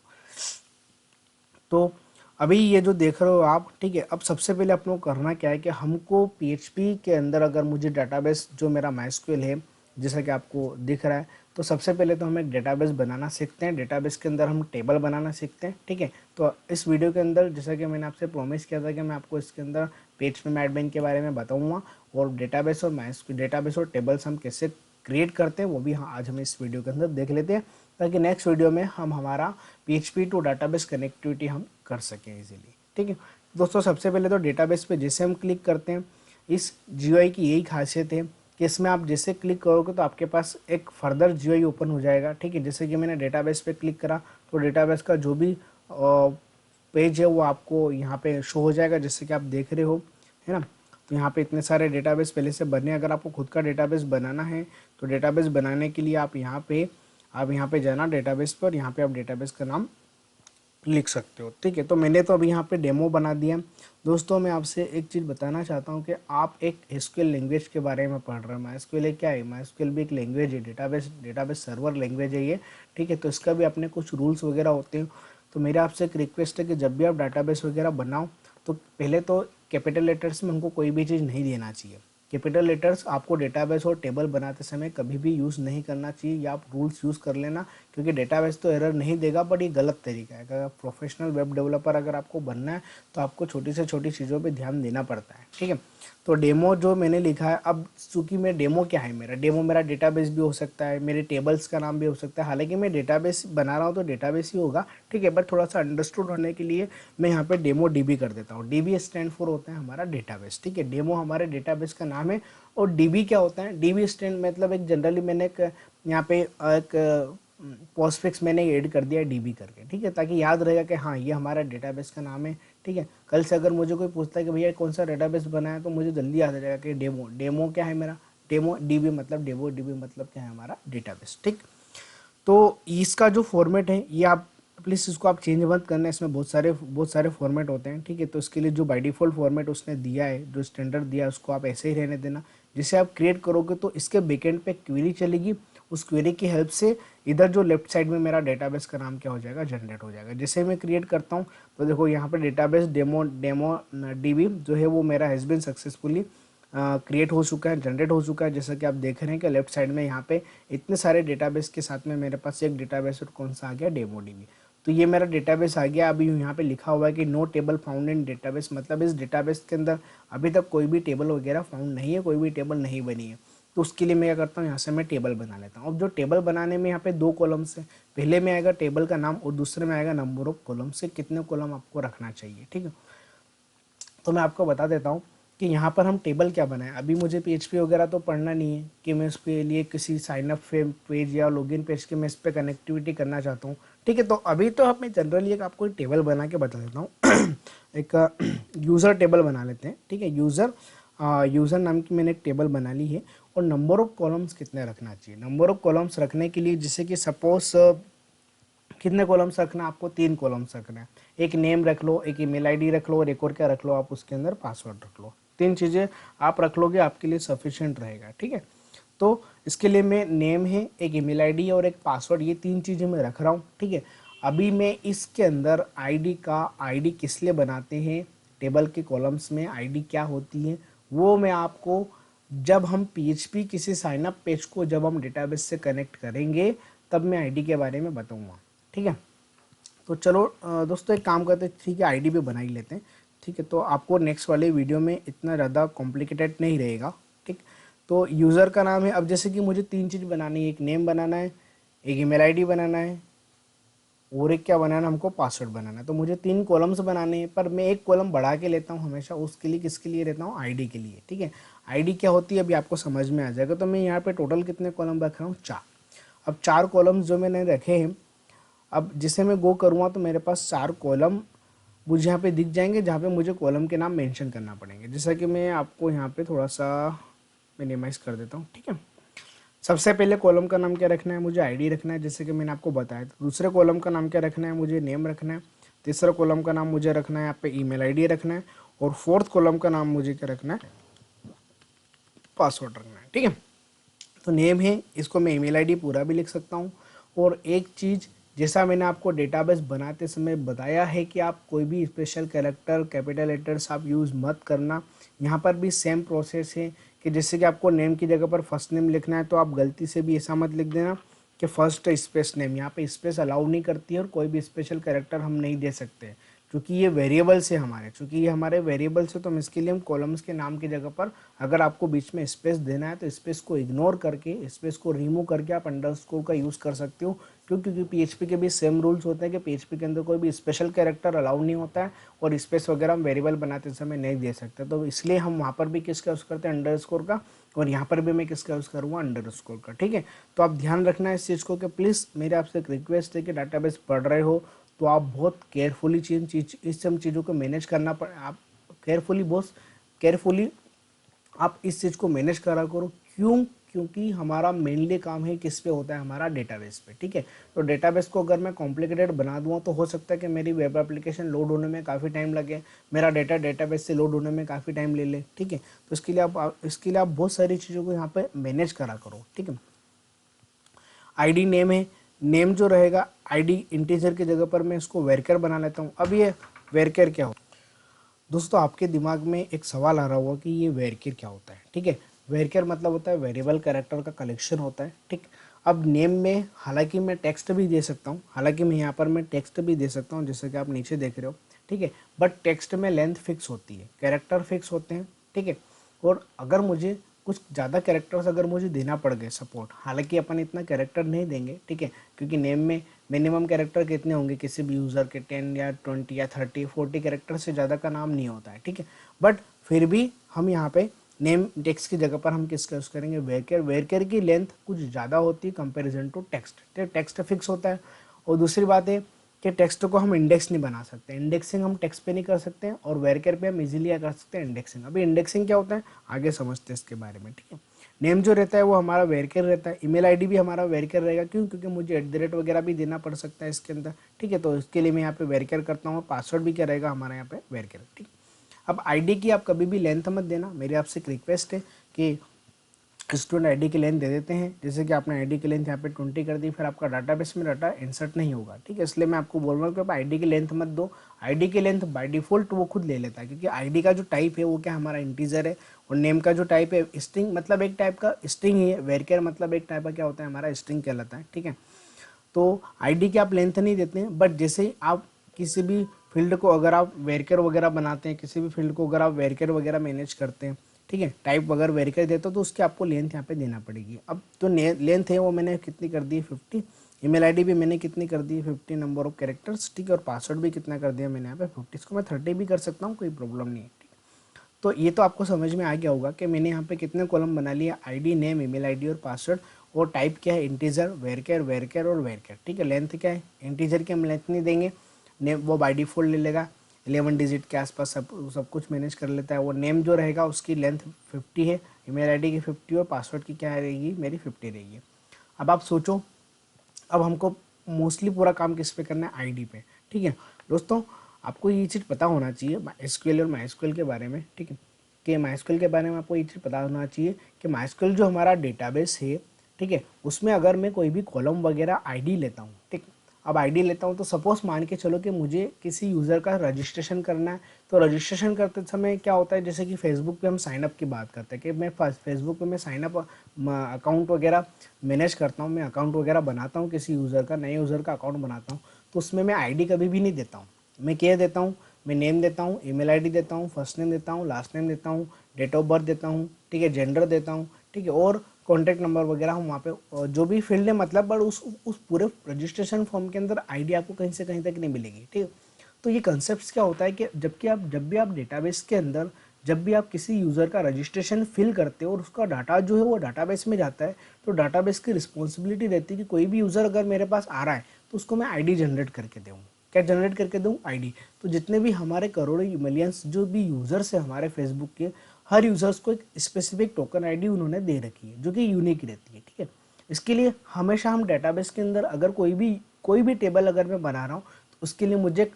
तो अभी ये जो देख रहे हो आप, ठीक है, अब सबसे पहले आप लोग करना क्या है कि हमको PHP के अंदर अगर मुझे डाटाबेस जो मेरा माइस्क्यूएल है जैसा कि आपको दिख रहा है, तो सबसे पहले तो हम एक डेटाबेस बनाना सीखते हैं, डेटाबेस के अंदर हम टेबल बनाना सीखते हैं, ठीक है। तो इस वीडियो के अंदर जैसा कि मैंने आपसे प्रॉमिस किया था कि मैं आपको इसके अंदर PHP में एडमिन के बारे में बताऊँगा, और डेटाबेस और टेबल्स हम कैसे क्रिएट करते हैं वो भी आज हम इस वीडियो के अंदर देख लेते हैं, ताकि नेक्स्ट वीडियो में हम हमारा PHP टू डाटाबेस कनेक्टिविटी हम कर सकें इजीली, ठीक है। दोस्तों सबसे पहले तो डेटाबेस पे जैसे हम क्लिक करते हैं, इस GUI की यही खासियत है कि इसमें आप जैसे क्लिक करोगे तो आपके पास एक फर्दर GUI ओपन हो जाएगा, ठीक है। जैसे कि मैंने डेटाबेस पे क्लिक करा तो डेटाबेस का जो भी पेज है वो आपको यहाँ पे शो हो जाएगा, जैसे कि आप देख रहे हो, है ना। तो यहाँ पे इतने सारे डेटाबेस पहले से बने, अगर आपको खुद का डेटाबेस बनाना है तो डेटाबेस बनाने के लिए आप यहाँ पे जाना डेटाबेस पर, यहाँ पे आप डेटाबेस का नाम लिख सकते हो, ठीक है। तो मैंने तो अभी यहाँ पे डेमो बना दिया। दोस्तों मैं आपसे एक चीज़ बताना चाहता हूँ कि आप एक एसक्यूएल लैंग्वेज के बारे में पढ़ रहे हो। माइस्क्यूएल क्या है, माइस्क्यूएल भी एक लैंग्वेज है, डेटाबेस सर्वर लैंग्वेज है ये, ठीक है। तो इसका भी अपने कुछ रूल्स वगैरह होते हैं। तो मेरा आपसे एक रिक्वेस्ट है कि जब भी आप डाटाबेस वगैरह बनाओ तो पहले तो कैपिटल लेटर्स में हमको कोई भी चीज़ नहीं देना चाहिए। कैपिटल लेटर्स आपको डेटाबेस और टेबल बनाते समय कभी भी यूज़ नहीं करना चाहिए, या आप रूल्स यूज़ कर लेना, क्योंकि डेटाबेस तो एरर नहीं देगा, बट ये गलत तरीका है। अगर प्रोफेशनल वेब डेवलपर अगर आपको बनना है तो आपको छोटी से छोटी चीज़ों पे ध्यान देना पड़ता है, ठीक है। तो डेमो जो मैंने लिखा है, अब चूँकि मैं डेमो क्या है, मेरा डेटाबेस भी हो सकता है, मेरे टेबल्स का नाम भी हो सकता है, हालांकि मैं डेटाबेस बना रहा हूँ तो डेटाबेस ही होगा, ठीक है। बट थोड़ा सा अंडरस्टूड होने के लिए मैं यहाँ पे डेमो DB कर देता हूँ। DB स्टैंड फॉर होता है हमारा डेटाबेस, ठीक है। डेमो हमारे डेटाबेस का नाम है। और DB क्या होता है, DB स्टैंड मतलब एक जनरली मैंने एक यहाँ पे एक पोस्टफिक्स मैंने ऐड कर दिया DB करके, ठीक है, ताकि याद रहेगा कि हाँ ये हमारा डेटाबेस का नाम है, ठीक है। कल से अगर मुझे कोई पूछता है कि भैया कौन सा डेटाबेस बनाया, तो मुझे जल्दी याद आ जाएगा कि डेमो क्या है मेरा, डेमो DB मतलब DB मतलब क्या है हमारा डेटाबेस, ठीक। तो इसका जो फॉर्मेट है ये आप प्लीज़ इसको आप चेंज मत करना, इसमें बहुत सारे फॉर्मेट होते हैं, ठीक है। तो इसके लिए जो बाय डिफ़ॉल्ट फॉर्मेट उसने दिया है, जो स्टैंडर्ड दिया है, उसको आप ऐसे ही रहने देना। जिसे आप क्रिएट करोगे तो इसके बैकएंड पे क्वेरी चलेगी, उस क्वेरी की हेल्प से इधर जो लेफ्ट साइड में मेरा डेटाबेस का नाम क्या हो जाएगा, जनरेट हो जाएगा। जैसे मैं क्रिएट करता हूँ तो देखो यहाँ पर डेटाबेस डेमो DB जो है वो मेरा हैज़ बीन सक्सेसफुली क्रिएट हो चुका है, जनरेट हो चुका है। जैसा कि आप देख रहे हैं कि लेफ्ट साइड में यहाँ पे इतने सारे डेटाबेस के साथ में मेरे पास एक डेटाबेस और कौन सा आ गया, डेमो DB। तो ये मेरा डेटाबेस आ गया। अभी यहाँ पे लिखा हुआ है कि no table found in database, मतलब इस डेटाबेस के अंदर अभी तक कोई भी टेबल वगैरह फाउंड नहीं है, कोई भी टेबल नहीं बनी है। तो उसके लिए मैं क्या करता हूँ, यहाँ से मैं टेबल बना लेता हूँ। अब जो टेबल बनाने में यहाँ पे 2 कॉलम्स है, पहले में आएगा टेबल का नाम और दूसरे में आएगा नंबर ऑफ कॉलम, से कितने कॉलम आपको रखना चाहिए, ठीक है। तो मैं आपको बता देता हूँ कि यहाँ पर हम टेबल क्या बनाएं। अभी मुझे PHP वगैरह तो पढ़ना नहीं है कि मैं उसके लिए किसी साइन अप पेज या लॉगिन पेज के मैं इस पर कनेक्टिविटी करना चाहता हूँ, ठीक है। तो अभी तो मैं जनरली एक आपको टेबल बना के बता देता हूँ एक यूज़र टेबल बना लेते हैं, ठीक है। यूज़र नाम की मैंने एक टेबल बना ली है। और नंबर ऑफ कॉलम्स कितने रखना चाहिए, नंबर ऑफ कॉलम्स रखने के लिए जैसे कि सपोज कितने कॉलम्स रखना है आपको, 3 कॉलम्स रखना है। एक नेम रख लो, एक ईमेल आईडी रख लो और एक और क्या रख लो आप, उसके अंदर पासवर्ड रख लो। 3 चीज़ें आप रख लोगे, आपके लिए सफिशिएंट रहेगा, ठीक है। तो इसके लिए मैं नेम है, एक ईमेल आईडी और एक पासवर्ड, ये 3 चीज़ें मैं रख रहा हूँ, ठीक है। अभी मैं इसके अंदर आईडी किस लिए बनाते हैं, टेबल के कॉलम्स में आईडी क्या होती है, वो मैं आपको जब हम PHP किसी साइनअप पेज को जब हम डेटाबेस से कनेक्ट करेंगे तब मैं आईडी के बारे में बताऊंगा, ठीक है। तो चलो दोस्तों एक काम करते हैं, ठीक है, आईडी भी बना ही लेते हैं, ठीक है। तो आपको नेक्स्ट वाले वीडियो में इतना ज़्यादा कॉम्प्लिकेटेड नहीं रहेगा, ठीक। तो यूज़र का नाम है, अब जैसे कि मुझे 3 चीज़ बनानी है, एक नेम बनाना है, एक ईमेल आईडी बनाना है और एक क्या बनाना है, हमको पासवर्ड बनाना है। तो मुझे 3 कॉलम्स बनाने हैं, पर मैं एक कॉलम बढ़ा के लेता हूँ हमेशा, उसके लिए किसके लिए लेता हूँ, आईडी के लिए, ठीक है। आईडी क्या होती है अभी आपको समझ में आ जाएगा। तो मैं यहाँ पे टोटल कितने कॉलम रख रहा हूँ, 4। अब 4 कॉलम्स जो मैंने रखे हैं, अब जिसे मैं गो करूँगा तो मेरे पास 4 कॉलम मुझे यहाँ पे दिख जाएंगे, जहाँ पे मुझे कॉलम के नाम मेंशन करना पड़ेंगे। जैसा कि मैं आपको यहाँ पे थोड़ा सा मिनिमाइज़ कर देता हूँ, ठीक है। सबसे पहले कॉलम का नाम क्या रखना है, मुझे आईडी रखना है, जैसे कि मैंने आपको बताया। तो दूसरे कॉलम का नाम क्या रखना है, मुझे नेम रखना है। तीसरा कॉलम का नाम मुझे रखना है यहाँ पे ईमेल आईडी रखना है। और फोर्थ कॉलम का नाम मुझे क्या रखना है, पासवर्ड रखना है, ठीक है। तो नेम है, इसको मैं ईमेल आईडी पूरा भी लिख सकता हूँ। और एक चीज़, जैसा मैंने आपको डेटाबेस बनाते समय बताया है कि आप कोई भी स्पेशल कैरेक्टर कैपिटल लेटर्स आप यूज़ मत करना। यहाँ पर भी सेम प्रोसेस है कि जैसे कि आपको नेम की जगह पर फर्स्ट नेम लिखना है, तो आप गलती से भी ऐसा मत लिख देना कि फर्स्ट स्पेस नेम, यहाँ पे स्पेस अलाउ नहीं करती है और कोई भी स्पेशल कैरेक्टर हम नहीं दे सकते, क्योंकि ये वेरिएबल्स है हमारे, चूँकि ये हमारे वेरिएबल्स है। तो हम इसके लिए हम कॉलम्स के नाम की जगह पर अगर आपको बीच में स्पेस देना है तो स्पेस को इग्नोर करके, स्पेस को रिमूव करके आप अंडरस्कोर का यूज़ कर सकते हो। क्यों, क्योंकि PHP के भी सेम रूल्स होते हैं कि PHP के अंदर कोई भी स्पेशल कैरेक्टर अलाउ नहीं होता है और स्पेस वगैरह हम वेरिएबल बनाते समय नहीं दे सकते। तो इसलिए हम वहाँ पर भी किसका यूज़ करते हैं, अंडरस्कोर का। और यहाँ पर भी मैं किसका यूज़ करूँगा, अंडरस्कोर का, ठीक है। तो आप ध्यान रखना है इस चीज़ को कि प्लीज़ मेरे आपसे एक रिक्वेस्ट है कि डाटाबेस पढ़ रहे हो तो आप बहुत केयरफुली इस सब चीज़ों को मैनेज करना पड़े। आप केयरफुली आप इस चीज़ को मैनेज करा करो। क्यों, क्योंकि हमारा मेनली काम है किस पे होता है, हमारा डेटाबेस पे, ठीक है। तो डेटाबेस को अगर मैं कॉम्प्लिकेटेड बना दूँ तो हो सकता है कि मेरी वेब एप्लीकेशन लोड होने में काफ़ी टाइम लगे, मेरा डेटा डेटाबेस से लोड होने में काफ़ी टाइम ले ले, ठीक है। तो इसके लिए आप बहुत सारी चीज़ों को यहाँ पे मैनेज करा करो, ठीक है। आईडी नेम है, नेम जो रहेगा आईडी इंटीजर की जगह पर मैं इसको वेरकर बना लेता हूँ। अब ये वेरकर क्या हो, दोस्तों आपके दिमाग में एक सवाल आ रहा होगा कि ये वेरकर क्या होता है, ठीक है। वेरकर मतलब होता है वेरिएबल कैरेक्टर का कलेक्शन होता है, ठीक। अब नेम में हालांकि मैं टेक्स्ट भी दे सकता हूँ, हालांकि मैं यहाँ पर मैं टेक्स्ट भी दे सकता हूँ जैसे कि आप नीचे देख रहे हो, ठीक है। बट टेक्स्ट में लेंथ फिक्स होती है, कैरेक्टर फिक्स होते हैं, ठीक है। और अगर मुझे कुछ ज़्यादा कैरेक्टर्स अगर मुझे देना पड़ गए सपोर्ट, हालांकि अपन इतना कैरेक्टर नहीं देंगे, ठीक है, क्योंकि नेम में मिनिमम कैरेक्टर कितने होंगे किसी भी यूज़र के, 10 या 20 या 30 40 कैरेक्टर से ज़्यादा का नाम नहीं होता है, ठीक है। बट फिर भी हम यहाँ पे नेम टेक्स्ट की जगह पर हम किसका यूज़ करेंगे, वेरकेयर की लेंथ कुछ ज़्यादा होती है कंपेरिजन टू टेक्स्ट, तो टेक्स्ट फिक्स होता है। और दूसरी बात है कि टेक्स्ट को हम इंडेक्स नहीं बना सकते, इंडेक्सिंग हम टेक्स्ट पे नहीं कर सकते हैं और वेरकेयर पे हम इजीली कर सकते हैं इंडेक्सिंग। अभी इंडेक्सिंग क्या होता है आगे समझते हैं इसके बारे में, ठीक है। नेम जो रहता है वो हमारा वेरकेयर रहता है, ईमेल आईडी भी हमारा वेरकेयर रहेगा, क्यों, क्योंकि मुझे @ वगैरह भी देना पड़ सकता है इसके अंदर, ठीक है। तो इसके लिए मैं यहाँ पे वेरकेयर करता हूँ, पासवर्ड भी क्या रहेगा हमारा यहाँ पे वेरकेयर, ठीक। अब आईडी की आप कभी भी लेंथ मत देना, मेरी आपसे एक रिक्वेस्ट है कि स्टूडेंट आईडी की लेंथ दे देते हैं। जैसे कि आपने आईडी की लेंथ यहाँ पे 20 कर दी, फिर आपका डाटाबेस में डाटा इंसर्ट नहीं होगा, ठीक है। इसलिए मैं आपको बोल रहा हूँ कि आप आईडी की लेंथ मत दो। आईडी की लेंथ बाय डिफॉल्ट वो खुद ले लेता है, क्योंकि आईडी का जो टाइप है वो क्या हमारा इंटीजर है और नेम का जो टाइप है स्ट्रिंग, मतलब एक टाइप का स्ट्रिंग ही है। वेरकेयर मतलब एक टाइप का क्या होता है हमारा स्ट्रिंग कहलाता है, ठीक है। तो आईडी की आप लेंथ नहीं देते हैं, बट जैसे ही आप किसी भी फील्ड को अगर आप वेरकेयर वगैरह बनाते हैं, किसी भी फील्ड को अगर आप वेरकेयर वगैरह मैनेज करते हैं, ठीक है, टाइप वगैरह वेरकेयर देते हो तो उसकी आपको लेंथ यहाँ पे देना पड़ेगी। अब तो लेंथ है वो मैंने कितनी कर दी 50, ईमेल आईडी भी मैंने कितनी कर दी 50 नंबर ऑफ कैरेक्टर्स, ठीक है। और पासवर्ड भी कितना कर दिया मैंने यहाँ पे 50, इसको मैं 30 भी कर सकता हूँ, कोई प्रॉब्लम नहीं है, ठीक है। तो ये तो आपको समझ में आ गया होगा कि मैंने यहाँ पे कितने कॉलम बना लिए, आईडी, नेम, ईमेल आईडी और पासवर्ड, और टाइप क्या है इंटीजर, वेरकेर और वेरकेर। ठीक है, लेंथ क्या है, इंटीजर की हम लेंथ नहीं देंगे, नेम वो बाय डिफॉल्ट ले लेगा 11 डिजिट के आसपास, सब कुछ मैनेज कर लेता है वो। नेम जो रहेगा उसकी लेंथ 50 है, ईमेल आईडी की 50 और पासवर्ड की क्या रहेगी, मेरी 50 रहेगी। अब आप सोचो, अब हमको मोस्टली पूरा काम किस पे करना है, आईडी पे। ठीक है दोस्तों, आपको ये चीज़ पता होना चाहिए एसक्यूएल और माइस्क्यूएल के बारे में। ठीक है, कि माइस्क्यूएल के बारे में आपको ये चीज़ पता होना चाहिए कि माइस्क्यूएल जो हमारा डेटाबेस है, ठीक है, उसमें अगर मैं कोई भी कॉलम वगैरह आईडी लेता हूँ, ठीक, अब आईडी लेता हूँ तो सपोज मान के चलो कि मुझे किसी यूज़र का रजिस्ट्रेशन करना है। तो रजिस्ट्रेशन करते समय क्या होता है, जैसे कि फेसबुक पे हम साइनअप की बात करते हैं कि मैं फेसबुक पे मैं साइनअप अकाउंट वगैरह मैनेज करता हूँ, मैं अकाउंट वगैरह बनाता हूँ, किसी यूज़र का, नए यूज़र का अकाउंट बनाता हूँ, तो उसमें मैं आईडी कभी भी नहीं देता हूँ। मैं क्या देता हूँ, मैं नेम देता हूँ, ईमेल आईडी देता हूँ, फर्स्ट नेम देता हूँ, लास्ट नेम देता हूँ, डेट ऑफ बर्थ देता हूँ, ठीक है, जेंडर देता हूँ, ठीक है, और कॉन्टैक्ट नंबर वगैरह हम वहाँ पे जो भी फील्ड है, मतलब बट उस पूरे रजिस्ट्रेशन फॉर्म के अंदर आईडी आपको कहीं से कहीं तक नहीं मिलेगी। ठीक है, तो ये कंसेप्ट क्या होता है कि जब भी आप डेटाबेस के अंदर, जब भी आप किसी यूज़र का रजिस्ट्रेशन फिल करते हो और उसका डाटा जो है वो डाटाबेस में जाता है, तो डाटाबेस की रिस्पॉन्सिबिलिटी रहती है कि कोई भी यूज़र अगर मेरे पास आ रहा है तो उसको मैं आईडी जनरेट करके दूँ। क्या जनरेट करके दूँ, आईडी। तो जितने भी हमारे करोड़ों मिलियंस जो भी यूज़र्स हैं हमारे फेसबुक के, हर यूज़र्स को एक स्पेसिफिक टोकन आईडी उन्होंने दे रखी है जो कि यूनिक रहती है। ठीक है, इसके लिए हमेशा हम डेटाबेस के अंदर अगर कोई भी टेबल अगर मैं बना रहा हूँ तो उसके लिए मुझे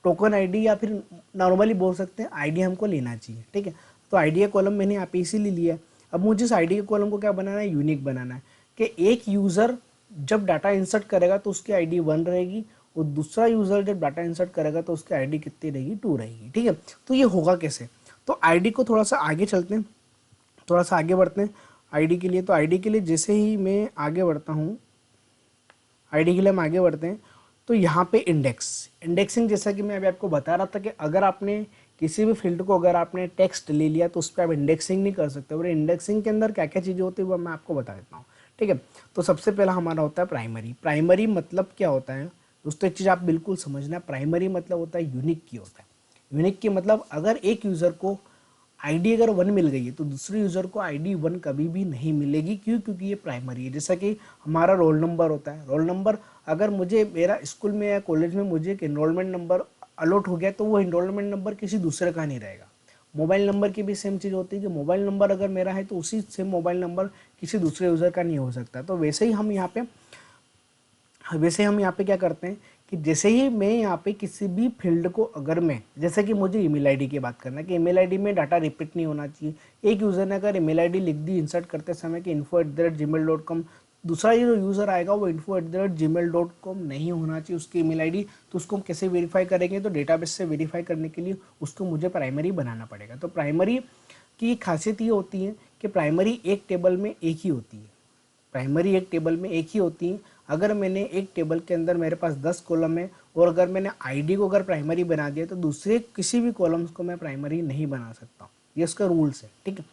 टोकन आईडी या फिर नॉर्मली बोल सकते हैं आईडी हमको लेना चाहिए। ठीक है, तो आईडी का कॉलम मैंने यहाँ पे इसीलिए लिया है। अब मुझे इस आईडी के कॉलम को क्या बनाना है, यूनिक बनाना है, कि एक यूज़र जब डाटा इंसर्ट करेगा तो उसकी आईडी 1 रहेगी, और दूसरा यूज़र जब डाटा इंसर्ट करेगा तो उसकी आईडी कितनी रहेगी, 2 रहेगी। ठीक है, तो ये होगा कैसे, तो आईडी को थोड़ा सा आगे चलते हैं, थोड़ा सा आगे बढ़ते हैं आईडी के लिए। तो आईडी के लिए जैसे ही मैं आगे बढ़ता हूँ, आईडी के लिए हम आगे बढ़ते हैं, तो यहाँ पे इंडेक्सिंग, जैसा कि मैं अभी आपको बता रहा था कि अगर आपने किसी भी फील्ड को अगर आपने टेक्स्ट ले लिया तो उस पर आप इंडेक्सिंग नहीं कर सकते, और इंडेक्सिंग के अंदर क्या क्या चीज़ें होती है वो मैं आपको बता देता हूँ। ठीक है, तो सबसे पहला हमारा होता है प्राइमरी। प्राइमरी मतलब क्या होता है दोस्तों, एक चीज़ आप बिल्कुल समझना, प्राइमरी मतलब होता है यूनिक की होता है। यूनिक की मतलब अगर एक यूज़र को आईडी अगर 1 मिल गई है तो दूसरे यूज़र को आईडी 1 कभी भी नहीं मिलेगी। क्यों, क्योंकि ये प्राइमरी है। जैसा कि हमारा रोल नंबर होता है, रोल नंबर अगर मुझे मेरा स्कूल में या कॉलेज में मुझे एक इनरोलमेंट नंबर अलॉट हो गया तो वो इनरोलमेंट नंबर किसी दूसरे का नहीं रहेगा। मोबाइल नंबर की भी सेम चीज़ होती है कि मोबाइल नंबर अगर मेरा है तो उसी सेम मोबाइल नंबर किसी दूसरे यूज़र का नहीं हो सकता। तो वैसे हम यहाँ पे क्या करते हैं कि जैसे ही मैं यहाँ पे किसी भी फील्ड को अगर मैं, जैसे कि मुझे ईमेल आईडी की बात करना है कि ईमेल आईडी में डाटा रिपीट नहीं होना चाहिए। एक यूज़र ने अगर ईमेल आईडी लिख दी इंसर्ट करते समय कि info@gmail.com, दूसरा जो यूज़र आएगा वो info@gmail.com नहीं होना चाहिए उसकी ईमेल आईडी। तो उसको हम कैसे वेरीफाई करेंगे, तो डेटाबेस से वेरीफाई करने के लिए उसको मुझे प्राइमरी बनाना पड़ेगा। तो प्राइमरी की खासियत ये होती है कि प्राइमरी एक टेबल में एक ही होती है, प्राइमरी एक टेबल में एक ही होती है। अगर मैंने एक टेबल के अंदर मेरे पास 10 कॉलम है और अगर मैंने आईडी को अगर प्राइमरी बना दिया तो दूसरे किसी भी कॉलम्स को मैं प्राइमरी नहीं बना सकता, ये इसका रूल्स है। ठीक है,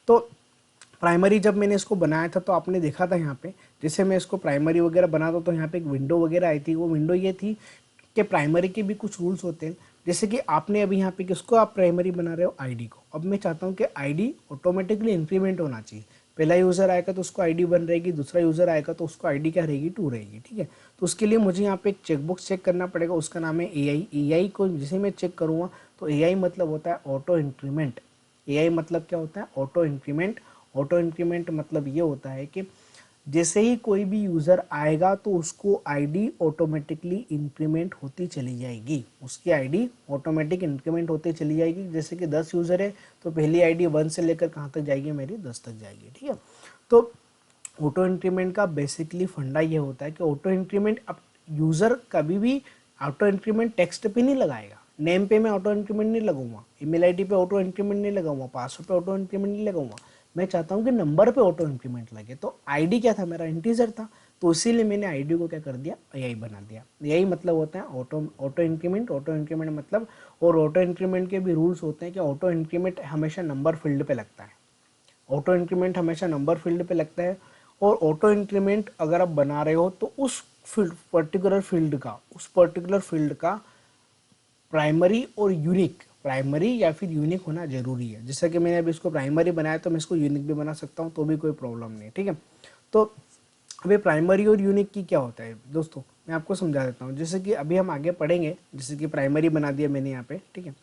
तो प्राइमरी जब मैंने इसको बनाया था तो आपने देखा था यहाँ पे, जैसे मैं इसको प्राइमरी वगैरह बनाता तो यहाँ पे एक विंडो वगैरह आई थी। वो विंडो ये थी कि प्राइमरी के भी कुछ रूल्स होते हैं। जैसे कि आपने अभी यहाँ पे किसको आप प्राइमरी बना रहे हो, आईडी को। अब मैं चाहता हूँ कि आईडी ऑटोमेटिकली इंक्रीमेंट होना चाहिए। पहला यूज़र आएगा तो उसको आईडी 1 रहेगी, दूसरा यूज़र आएगा तो उसको आईडी क्या रहेगी, 2 रहेगी। ठीक है, तो उसके लिए मुझे यहाँ पे एक चेकबॉक्स चेक करना पड़ेगा, उसका नाम है एआई। एआई को जैसे मैं चेक करूँगा तो एआई मतलब होता है ऑटो इंक्रीमेंट। एआई मतलब क्या होता है, ऑटो इंक्रीमेंट। ऑटो इंक्रीमेंट मतलब ये होता है कि जैसे ही कोई भी यूज़र आएगा तो उसको आईडी ऑटोमेटिकली इंक्रीमेंट होती चली जाएगी, उसकी आईडी ऑटोमेटिक इंक्रीमेंट होती चली जाएगी। जैसे कि 10 यूज़र है तो पहली आईडी 1 से लेकर कहाँ तक जाएगी, मेरी 10 तक जाएगी। ठीक है, तो ऑटो इंक्रीमेंट का बेसिकली फंडा ये होता है कि ऑटो इंक्रीमेंट, अब यूज़र कभी भी ऑटो इंक्रीमेंट टेक्स्ट पे नहीं लगाएगा, नेम पे मैं ऑटो इंक्रीमेंट नहीं लगाऊंगा, ईमेल आईडी पे ऑटो इंक्रीमेंट नहीं लगाऊंगा, पासवर्ड पे ऑटो इंक्रीमेंट नहीं लगाऊंगा। मैं चाहता हूँ कि नंबर पे ऑटो इंक्रीमेंट लगे। तो आईडी क्या था, मेरा इंटीजर था, तो इसीलिए मैंने आईडी को क्या कर दिया, एआई बना दिया। यही मतलब होता है ऑटो इंक्रीमेंट। ऑटो इंक्रीमेंट मतलब, और ऑटो इंक्रीमेंट के भी रूल्स होते हैं कि ऑटो इंक्रीमेंट हमेशा नंबर फील्ड पे लगता है। ऑटो इंक्रीमेंट हमेशा नंबर फील्ड पे लगता है। और ऑटो इंक्रीमेंट अगर आप बना रहे हो तो उस पर्टिकुलर फील्ड का प्राइमरी और यूनिक प्राइमरी या फिर यूनिक होना जरूरी है। जैसा कि मैंने अभी इसको प्राइमरी बनाया तो मैं इसको यूनिक भी बना सकता हूँ, तो भी कोई प्रॉब्लम नहीं है, ठीक है। तो अभी प्राइमरी और यूनिक की क्या होता है दोस्तों, मैं आपको समझा देता हूँ। जैसे कि अभी हम आगे पढ़ेंगे, जैसे कि प्राइमरी बना दिया मैंने यहाँ पे, ठीक है।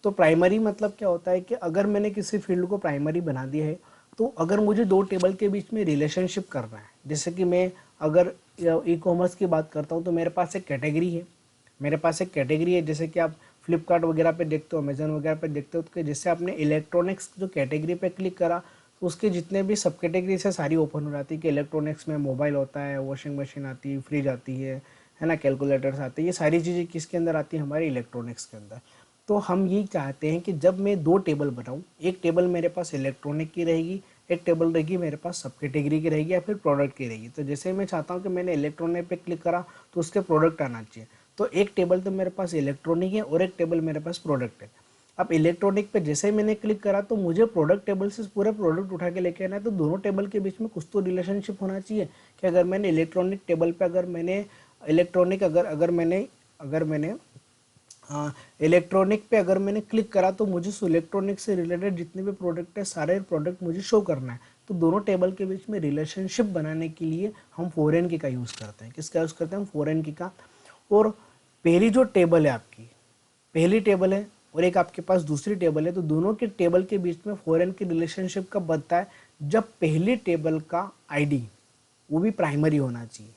तो प्राइमरी मतलब क्या होता है कि अगर मैंने किसी फील्ड को प्राइमरी बना दिया है, तो अगर मुझे दो टेबल के बीच में रिलेशनशिप करना है, जैसे कि मैं अगर ई कॉमर्स की बात करता हूँ तो मेरे पास एक कैटेगरी है, मेरे पास एक कैटेगरी है, जैसे कि आप फ्लिपकार्ट वगैरह पे देखते हो, अमेजन वगैरह पे देखते हो, तो जैसे आपने इलेक्ट्रॉनिक्स जो कैटेगरी पे क्लिक करा तो उसके जितने भी सब कैटेगरी से सारी ओपन हो जाती है कि इलेक्ट्रॉनिक्स में मोबाइल होता है, वॉशिंग मशीन आती है, फ्रिज आती है ना, कैलकुलेटर्स आते हैं, ये सारी चीज़ें किसके अंदर आती है, हमारे इलेक्ट्रॉनिक्स के अंदर। तो हम ये चाहते हैं कि जब मैं दो टेबल बनाऊँ, एक टेबल मेरे पास इलेक्ट्रॉनिक की रहेगी, एक टेबल रहेगी मेरे पास सब कैटेगरी की रहेगी या फिर प्रोडक्ट की रहेगी। तो जैसे मैं चाहता हूँ कि मैंने इलेक्ट्रॉनिक पे क्लिक करा तो उसके प्रोडक्ट आना चाहिए, तो एक टेबल तो मेरे पास इलेक्ट्रॉनिक है और एक टेबल मेरे पास प्रोडक्ट है। अब इलेक्ट्रॉनिक पे जैसे ही मैंने क्लिक करा तो मुझे प्रोडक्ट टेबल से पूरे प्रोडक्ट उठा के लेके आना है, तो दोनों टेबल के बीच में कुछ तो रिलेशनशिप होना चाहिए कि अगर मैंने इलेक्ट्रॉनिक टेबल पे अगर मैंने इलेक्ट्रॉनिक अगर मैंने इलेक्ट्रॉनिक पे अगर मैंने क्लिक करा तो मुझे उस इलेक्ट्रॉनिक से रिलेटेड जितने भी प्रोडक्ट है सारे प्रोडक्ट मुझे शो करना है। तो दोनों टेबल के बीच में रिलेशनशिप बनाने के लिए हम फॉरेन की का यूज़ करते हैं। किसका यूज़ करते हैं हम? फॉरेन की का। और पहली जो टेबल है आपकी, पहली टेबल है और एक आपके पास दूसरी टेबल है, तो दोनों के टेबल के बीच में फॉरेन की रिलेशनशिप कब बनता है? जब पहली टेबल का आईडी वो भी प्राइमरी होना चाहिए।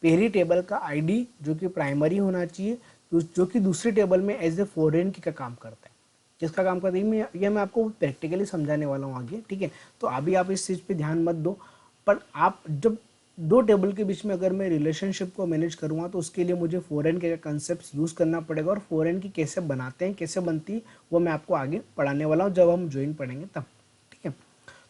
पहली टेबल का आईडी जो कि प्राइमरी होना चाहिए, जो कि दूसरी टेबल में एज ए फॉरेन की का काम करता है। किसका काम करता है ये मैं आपको प्रैक्टिकली समझाने वाला हूँ आगे, ठीक है। तो अभी आप इस चीज़ पे ध्यान मत दो, पर आप जब दो टेबल के बीच में अगर मैं रिलेशनशिप को मैनेज करूँगा तो उसके लिए मुझे फॉरेन के कंसेप्ट यूज़ करना पड़ेगा, और फॉरेन की कैसे बनाते हैं, कैसे बनती है, वो मैं आपको आगे पढ़ाने वाला हूँ जब हम ज्वाइन पढ़ेंगे तब, ठीक है।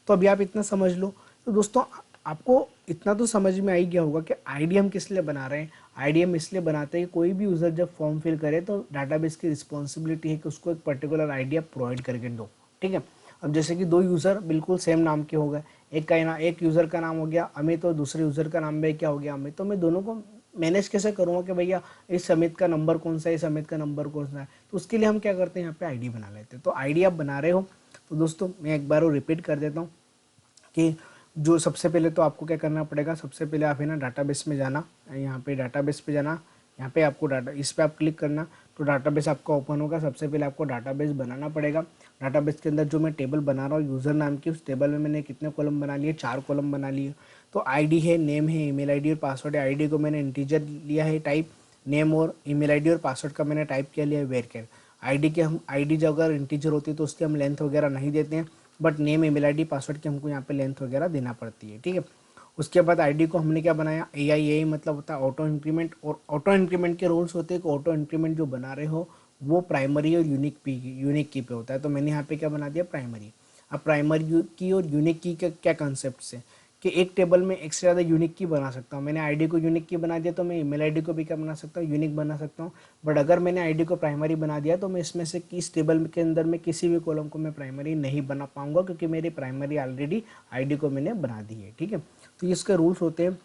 तो अभी आप इतना समझ लो। तो दोस्तों आपको इतना तो समझ में आ ही गया होगा कि आईडी हम किस लिए बना रहे हैं। आईडी हम इसलिए बनाते हैं कि कोई भी यूज़र जब फॉर्म फिल करे तो डाटाबेस की रिस्पॉन्सिबिलिटी है कि उसको एक पर्टिकुलर आईडी आप प्रोवाइड करके दो, ठीक है। अब जैसे कि दो यूज़र बिल्कुल सेम नाम के हो गए, एक यूज़र का नाम हो गया अमित और दूसरे यूज़र का नाम भी क्या हो गया अमित, तो मैं दोनों को मैनेज कैसे करूँगा कि भैया इस अमित का नंबर कौन सा है, इस अमित का नंबर कौन सा है। तो उसके लिए हम क्या करते हैं, यहाँ पे आईडी बना लेते हैं। तो आईडी आप बना रहे हो तो दोस्तों मैं एक बार वो रिपीट कर देता हूँ कि जो सबसे पहले तो आपको क्या करना पड़ेगा, सबसे पहले आप है ना डाटाबेस में जाना, यहाँ पे डाटाबेस पे जाना, यहाँ पे आपको डाटा इस पे आप क्लिक करना तो डाटाबेस आपका ओपन होगा। सबसे पहले आपको डाटाबेस बनाना पड़ेगा। डाटाबेस के अंदर जो मैं टेबल बना रहा हूँ यूज़र नाम की, उस टेबल में मैंने कितने कॉलम बना लिए, 4 कॉलम बना लिए। तो आईडी है, नेम है, ईमेल आईडी और पासवर्ड है। आईडी को मैंने इंटीजर लिया है टाइप, नेम और ईमेल आईडी और पासवर्ड का मैंने टाइप किया लिया है वेरकेर। आईडी के हम आईडी जब अगर इंटीजर होती है तो उसकी हम लेंथ वगैरह नहीं देते हैं, but name email ID password की हमको यहाँ पे लेंथ वगैरह देना पड़ती है, ठीक है। उसके बाद आईडी को हमने क्या बनाया, ए मतलब होता है ऑटो इंक्रीमेंट, और ऑटो इंक्रीमेंट के रूल्स होते हैं कि ऑटो इंक्रीमेंट जो बना रहे हो वो प्राइमरी और यूनिक की पे होता है। तो मैंने यहाँ पे क्या बना दिया, प्राइमरी। अब प्राइमरी की और यूनिक की का क्या कंसेप्ट है कि एक टेबल में एक से ज़्यादा यूनिक की बना सकता हूँ। मैंने आईडी को यूनिक की बना दिया तो मैं ईमेल आईडी को भी क्या बना सकता हूँ, यूनिक बना सकता हूँ। बट अगर मैंने आईडी को प्राइमरी बना दिया तो मैं इसमें से किस टेबल के अंदर में किसी भी कॉलम को मैं प्राइमरी नहीं बना पाऊंगा, क्योंकि मेरी प्राइमरी ऑलरेडी आईडी को मैंने बना दी है, ठीक है। तो इसके रूल्स होते हैं।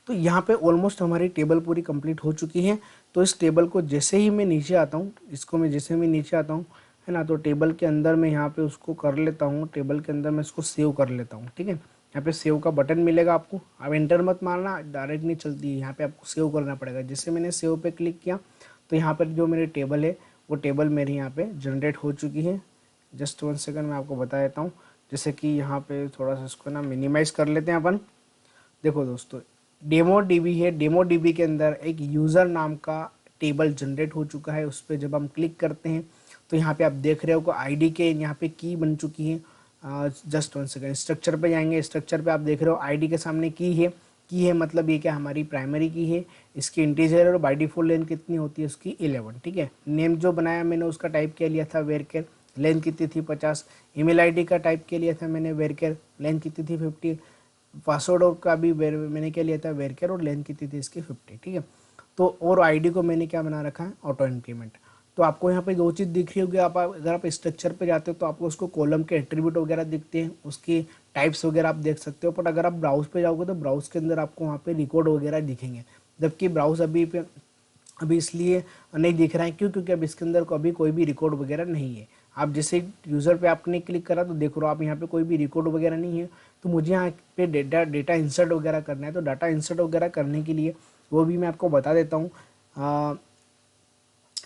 तो यहाँ पे ऑलमोस्ट हमारी टेबल पूरी कंप्लीट हो चुकी है। तो इस टेबल को जैसे ही मैं नीचे आता हूँ, इसको मैं जैसे मैं नीचे आता हूँ है ना, तो टेबल के अंदर मैं यहाँ पे उसको कर लेता हूँ, टेबल के अंदर मैं इसको सेव कर लेता हूँ, ठीक है। यहाँ पे सेव का बटन मिलेगा आपको, अब एंटर मत मारना, डायरेक्ट नहीं चलती है, यहाँ पे आपको सेव करना पड़ेगा। जैसे मैंने सेव पे क्लिक किया तो यहाँ पर जो मेरी टेबल है वो टेबल मेरी यहाँ पे जनरेट हो चुकी है। जस्ट 1 सेकंड मैं आपको बता देता हूँ। जैसे कि यहाँ पे थोड़ा सा इसको ना मिनिमाइज़ कर लेते हैं अपन। देखो दोस्तों, डेमो डीबी है, डेमो डीबी के अंदर एक यूज़र नाम का टेबल जनरेट हो चुका है। उस पर जब हम क्लिक करते हैं तो यहाँ पे आप देख रहे हो कि आईडी के यहाँ पे की बन चुकी है। जस्ट 1 सेकंड, स्ट्रक्चर पे जाएंगे, स्ट्रक्चर पे आप देख रहे हो आईडी के सामने की है मतलब ये क्या हमारी प्राइमरी की है। इसकी इंटीजर और बाय डिफॉल्ट लेंथ कितनी होती है उसकी 11, ठीक है। नेम जो बनाया मैंने उसका टाइप किया लिया था वेरकेर, लेंथ कितनी थी 50। ईमेल आईडी का टाइप किया लिया था मैंने वेरकेर, लेंथ कितनी थी 50। पासवर्ड और का भी मैंने क्या लिया था वेरकेर, और लेंथ कितनी थी इसकी 50, ठीक है। तो और आईडी को मैंने क्या बना रखा है, ऑटो इंक्रीमेंट। तो आपको यहाँ पे दो चीज़ दिख रही होगी। आप अगर आप स्ट्रक्चर पे जाते हो तो आपको उसको कॉलम के एट्रीब्यूट वगैरह दिखते हैं, उसकी टाइप्स वगैरह आप देख सकते हो। बट अगर आप ब्राउज पे जाओगे तो ब्राउज के अंदर आपको वहाँ पे रिकॉर्ड वगैरह दिखेंगे, जबकि ब्राउज अभी पे अभी इसलिए नहीं दिख रहा है, क्यों? क्योंकि अब इसके अंदर अभी कोई भी रिकॉर्ड वगैरह नहीं है। आप जैसे यूज़र पे आपने क्लिक करा तो देख रहे हो आप यहाँ पे कोई भी रिकॉर्ड वगैरह नहीं है। तो मुझे यहाँ पे डेटा इंसर्ट वगैरह करना है। तो डाटा इंसर्ट वगैरह करने के लिए वो भी मैं आपको बता देता हूँ।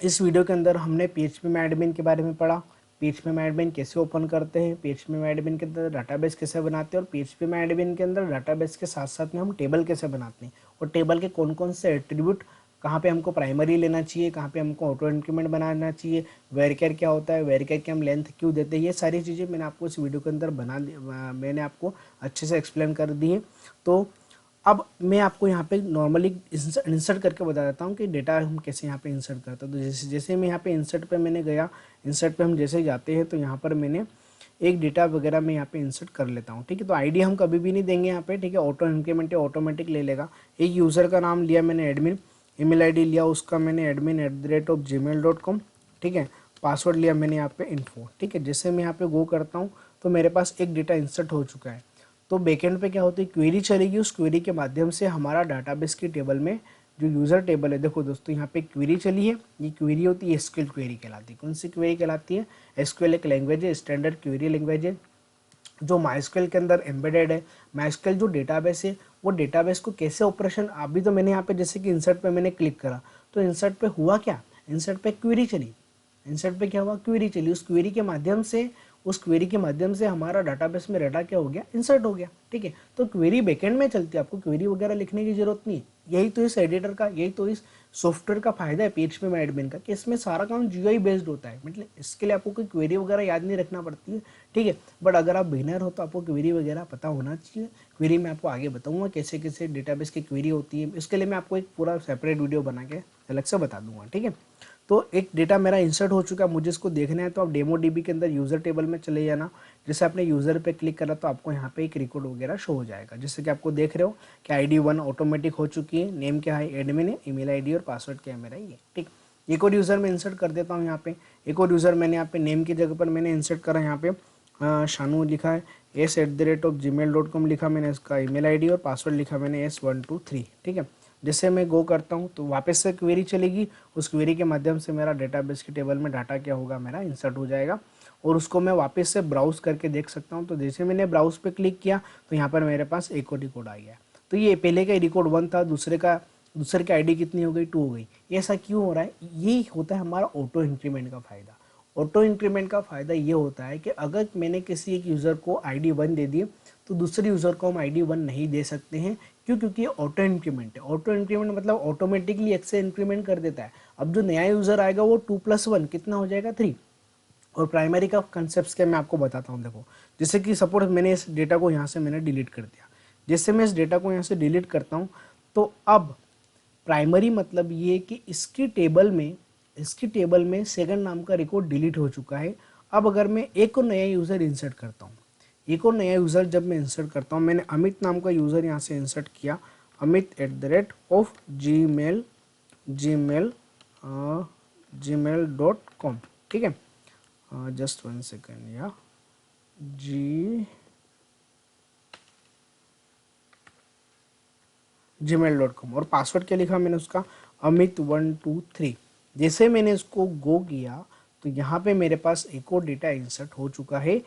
इस वीडियो के अंदर हमने PHP में एडमिन के बारे में पढ़ा, PHP में एडमिन कैसे ओपन करते हैं, PHP में एडमिन के अंदर डाटाबेस कैसे बनाते हैं, और PHP में एडमिन के अंदर डाटाबेस के साथ साथ में हम टेबल कैसे बनाते हैं, और टेबल के कौन कौन से एट्रीब्यूट, कहाँ पे हमको प्राइमरी लेना चाहिए, कहाँ पे हमको ऑटो इंक्रीमेंट बनाना चाहिए, वेरिकेयर क्या होता है, वेरिकेयर की हम लेंथ क्यों देते हैं, ये सारी चीज़ें मैंने आपको इस वीडियो के अंदर मैंने आपको अच्छे से एक्सप्लेन कर दी है। तो अब मैं आपको यहाँ पे नॉर्मली इंसर्ट करके बता देता हूँ कि डेटा हम कैसे यहाँ पे इंसर्ट करते हैं। तो जैसे जैसे मैं यहाँ पे इंसर्ट पे मैंने गया, इंसर्ट पे हम जैसे जाते हैं तो यहाँ पर मैंने एक डेटा वगैरह मैं यहाँ पे इंसर्ट कर लेता हूँ। ठीक है, तो आईडी हम कभी भी नहीं देंगे यहाँ पे। ठीक है, ऑटो इंक्रीमेंट ऑटोमेटिक ले लेगा। एक यूज़र का नाम लिया मैंने एडमिन, ईमेल आईडी लिया उसका मैंने admin@gmail.com। ठीक है, पासवर्ड लिया मैंने यहाँ पे इन्फो। ठीक है, जैसे मैं यहाँ पे गो करता हूँ तो मेरे पास एक डेटा इंसर्ट हो चुका है। तो बैकएंड पे क्या होती है, क्वेरी चलेगी, उस क्वेरी के माध्यम से हमारा डाटाबेस की टेबल में जो यूज़र टेबल है, देखो दोस्तों यहाँ पे क्वेरी चली है, ये क्वेरी होती है एसक्यूएल क्वेरी कहलाती है। कौन सी क्वेरी कहलाती है? एसक्यूएल एक लैंग्वेज है, स्टैंडर्ड क्वेरी लैंग्वेज है, जो माइस्क्यूएल के अंदर एम्बेडेड है। माइस्क्यूएल जो डेटाबेस है वो डेटाबेस को कैसे ऑपरेशन, अभी तो मैंने यहाँ पे जैसे कि इंसर्ट पे मैंने क्लिक करा तो इंसर्ट पे हुआ क्या, इंसर्ट पे क्वेरी चली, इंसर्ट पे क्या हुआ, क्वेरी चली। उस क्वेरी के माध्यम से हमारा डाटाबेस में डाटा क्या हो गया, इंसर्ट हो गया। ठीक है, तो क्वेरी बैकएंड में चलती है, आपको क्वेरी वगैरह लिखने की जरूरत नहीं है। यही तो इस एडिटर का, यही तो इस सॉफ्टवेयर का फायदा है PHP में एडमिन का, कि इसमें सारा काम GUI बेस्ड होता है। मतलब इसके लिए आपको कोई क्वेरी वगैरह याद नहीं रखना पड़ती है। ठीक है, बट अगर आप बिगिनर हो तो आपको क्वेरी वगैरह पता होना चाहिए। क्वेरी मैं आपको आगे बताऊंगा कैसे कैसे डेटाबेस की क्वेरी होती है, इसके लिए मैं आपको एक पूरा सेपरेट वीडियो बना के अलग से बता दूंगा। ठीक है, तो एक डेटा मेरा इंसर्ट हो चुका है, मुझे इसको देखना है। तो आप डेमो DB के अंदर यूज़र टेबल में चले जाना। जैसे आपने यूज़र पे क्लिक करा तो आपको यहाँ पे एक रिकॉर्ड वगैरह शो हो जाएगा। जैसे कि आपको देख रहे हो कि ID 1 ऑटोमेटिक हो चुकी है, नेम क्या है, एडमिन है, ईमेल आईडी और पासवर्ड क्या है मेरा ये। ठीक, एक और यूज़र मैं इंसर्ट कर देता हूँ यहाँ पे। एक और यूज़र मैंने यहाँ पे नेम की जगह पर मैंने इंसर्ट करा, यहाँ पे शानू लिखा है, s@gmail.com लिखा मैंने इसका ईमेल आईडी, और पासवर्ड लिखा मैंने S123। ठीक है, जैसे मैं गो करता हूँ तो वापस से क्वेरी चलेगी, उस क्वेरी के माध्यम से मेरा डेटाबेस की टेबल में डाटा क्या होगा, मेरा इंसर्ट हो जाएगा, और उसको मैं वापस से ब्राउज करके देख सकता हूँ। तो जैसे मैंने ब्राउज पे क्लिक किया तो यहाँ पर मेरे पास एक और रिकॉर्ड आ गया। तो ये पहले का रिकॉर्ड 1 था, दूसरे की ID कितनी हो गई, 2 हो गई। ऐसा क्यों हो रहा है? ये होता है हमारा ऑटो इंक्रीमेंट का फायदा। ऑटो इंक्रीमेंट का फायदा ये होता है कि अगर मैंने किसी एक यूज़र को ID 1 दे दी तो दूसरे यूज़र को हम ID 1 नहीं दे सकते हैं। क्यों? क्योंकि ये ऑटो इंक्रीमेंट है। ऑटो इंक्रीमेंट मतलब ऑटोमेटिकली एक से इंक्रीमेंट कर देता है। अब जो नया यूज़र आएगा वो 2+1 कितना हो जाएगा, 3। और प्राइमरी का कंसेप्ट क्या मैं आपको बताता हूँ। देखो, जैसे कि सपोज मैंने इस डेटा को यहाँ से मैंने डिलीट कर दिया। जैसे मैं इस डेटा को यहाँ से डिलीट करता हूँ तो अब प्राइमरी मतलब ये कि इसकी टेबल में सेकंड नाम का रिकॉर्ड डिलीट हो चुका है। अब अगर मैं एक और नया यूज़र इंसर्ट करता हूँ, एक और नया यूज़र जब मैं इंसर्ट करता हूँ, मैंने अमित नाम का यूज़र यहाँ से इंसर्ट किया, amit@gmail.com। ठीक है, जस्ट 1 सेकेंड, या gmail.com, और पासवर्ड क्या लिखा मैंने उसका, amit123। जैसे मैंने इसको गो किया तो यहाँ पे मेरे पास एक और डेटा इंसर्ट हो चुका है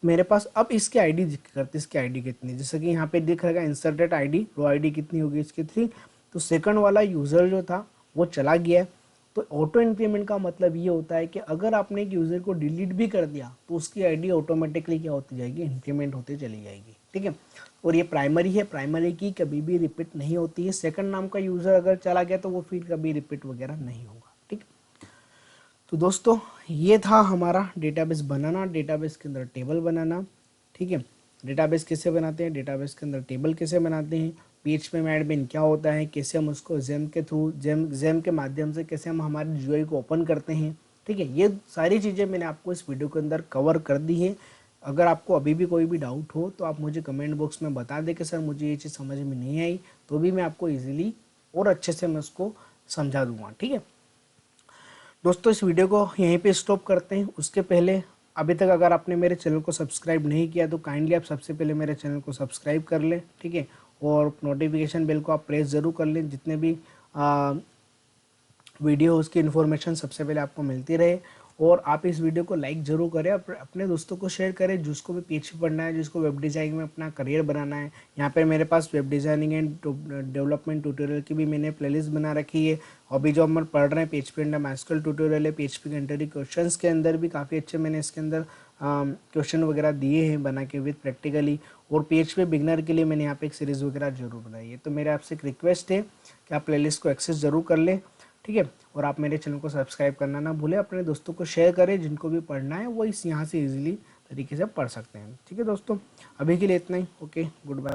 मेरे पास। अब इसकी आईडी करते, इसकी आईडी कितनी, जैसे कि यहाँ पे दिख रहेगा इंसर्टेड आईडी, रो आईडी कितनी होगी इसकी, 3। तो सेकंड वाला यूज़र जो था वो चला गया है। तो ऑटो इंक्रीमेंट का मतलब ये होता है कि अगर आपने एक यूज़र को डिलीट भी कर दिया तो उसकी आईडी ऑटोमेटिकली क्या होती जाएगी, इंक्रीमेंट होती चली जाएगी। ठीक है, और ये प्राइमरी है, प्राइमरी की कभी भी रिपीट नहीं होती है। सेकंड नाम का यूज़र अगर चला गया तो वो फिर कभी रिपीट वगैरह नहीं होगा। ठीक, तो दोस्तों ये था हमारा डेटाबेस बनाना, डेटाबेस के अंदर टेबल बनाना। ठीक है, डेटाबेस कैसे बनाते हैं, डेटाबेस के अंदर टेबल कैसे बनाते हैं, PHP में एडमिन क्या होता है, कैसे हम उसको जेम के थ्रू जेम के माध्यम से कैसे हम हमारे GUI को ओपन करते हैं। ठीक है, ये सारी चीज़ें मैंने आपको इस वीडियो के अंदर कवर कर दी है। अगर आपको अभी भी कोई भी डाउट हो तो आप मुझे कमेंट बॉक्स में बता दें कि सर मुझे ये चीज़ समझ में नहीं आई, तो भी मैं आपको ईजिली और अच्छे से मैं उसको समझा दूंगा। ठीक है दोस्तों, इस वीडियो को यहीं पे स्टॉप करते हैं। उसके पहले अभी तक अगर आपने मेरे चैनल को सब्सक्राइब नहीं किया तो काइंडली आप सबसे पहले मेरे चैनल को सब्सक्राइब कर लें। ठीक है, और नोटिफिकेशन बेल को आप प्रेस ज़रूर कर लें। जितने भी वीडियो उसकी इन्फॉर्मेशन सबसे पहले आपको मिलती रहे। और आप इस वीडियो को लाइक ज़रूर करें, अपने दोस्तों को शेयर करें जिसको भी पीएचपी पढ़ना है, जिसको वेब डिज़ाइनिंग में अपना करियर बनाना है। यहाँ पे मेरे पास web designing and development tutorial की भी मैंने प्लेलिस्ट बना रखी है। अभी जो हम पढ़ रहे हैं पीएचपी एंड माइस्क्यूएल ट्यूटोरियल है, पीएचपी के इंटरव्यू क्वेश्चंस के अंदर भी काफ़ी अच्छे मैंने इसके अंदर क्वेश्चन वगैरह दिए हैं बना के विद प्रैक्टिकली। और पीएचपी बिगनर के लिए मैंने यहाँ पे एक सीरीज़ वगैरह जरूर बनाई है। तो मेरे आपसे एक रिक्वेस्ट है कि आप प्लेलिस्ट को एक्सेस ज़रूर कर लें, ठीक है। और आप मेरे चैनल को सब्सक्राइब करना ना भूलें, अपने दोस्तों को शेयर करें, जिनको भी पढ़ना है वो इस यहाँ से इजीली तरीके से पढ़ सकते हैं, ठीक है दोस्तों। अभी के लिए इतना ही, ओके, गुड बाय।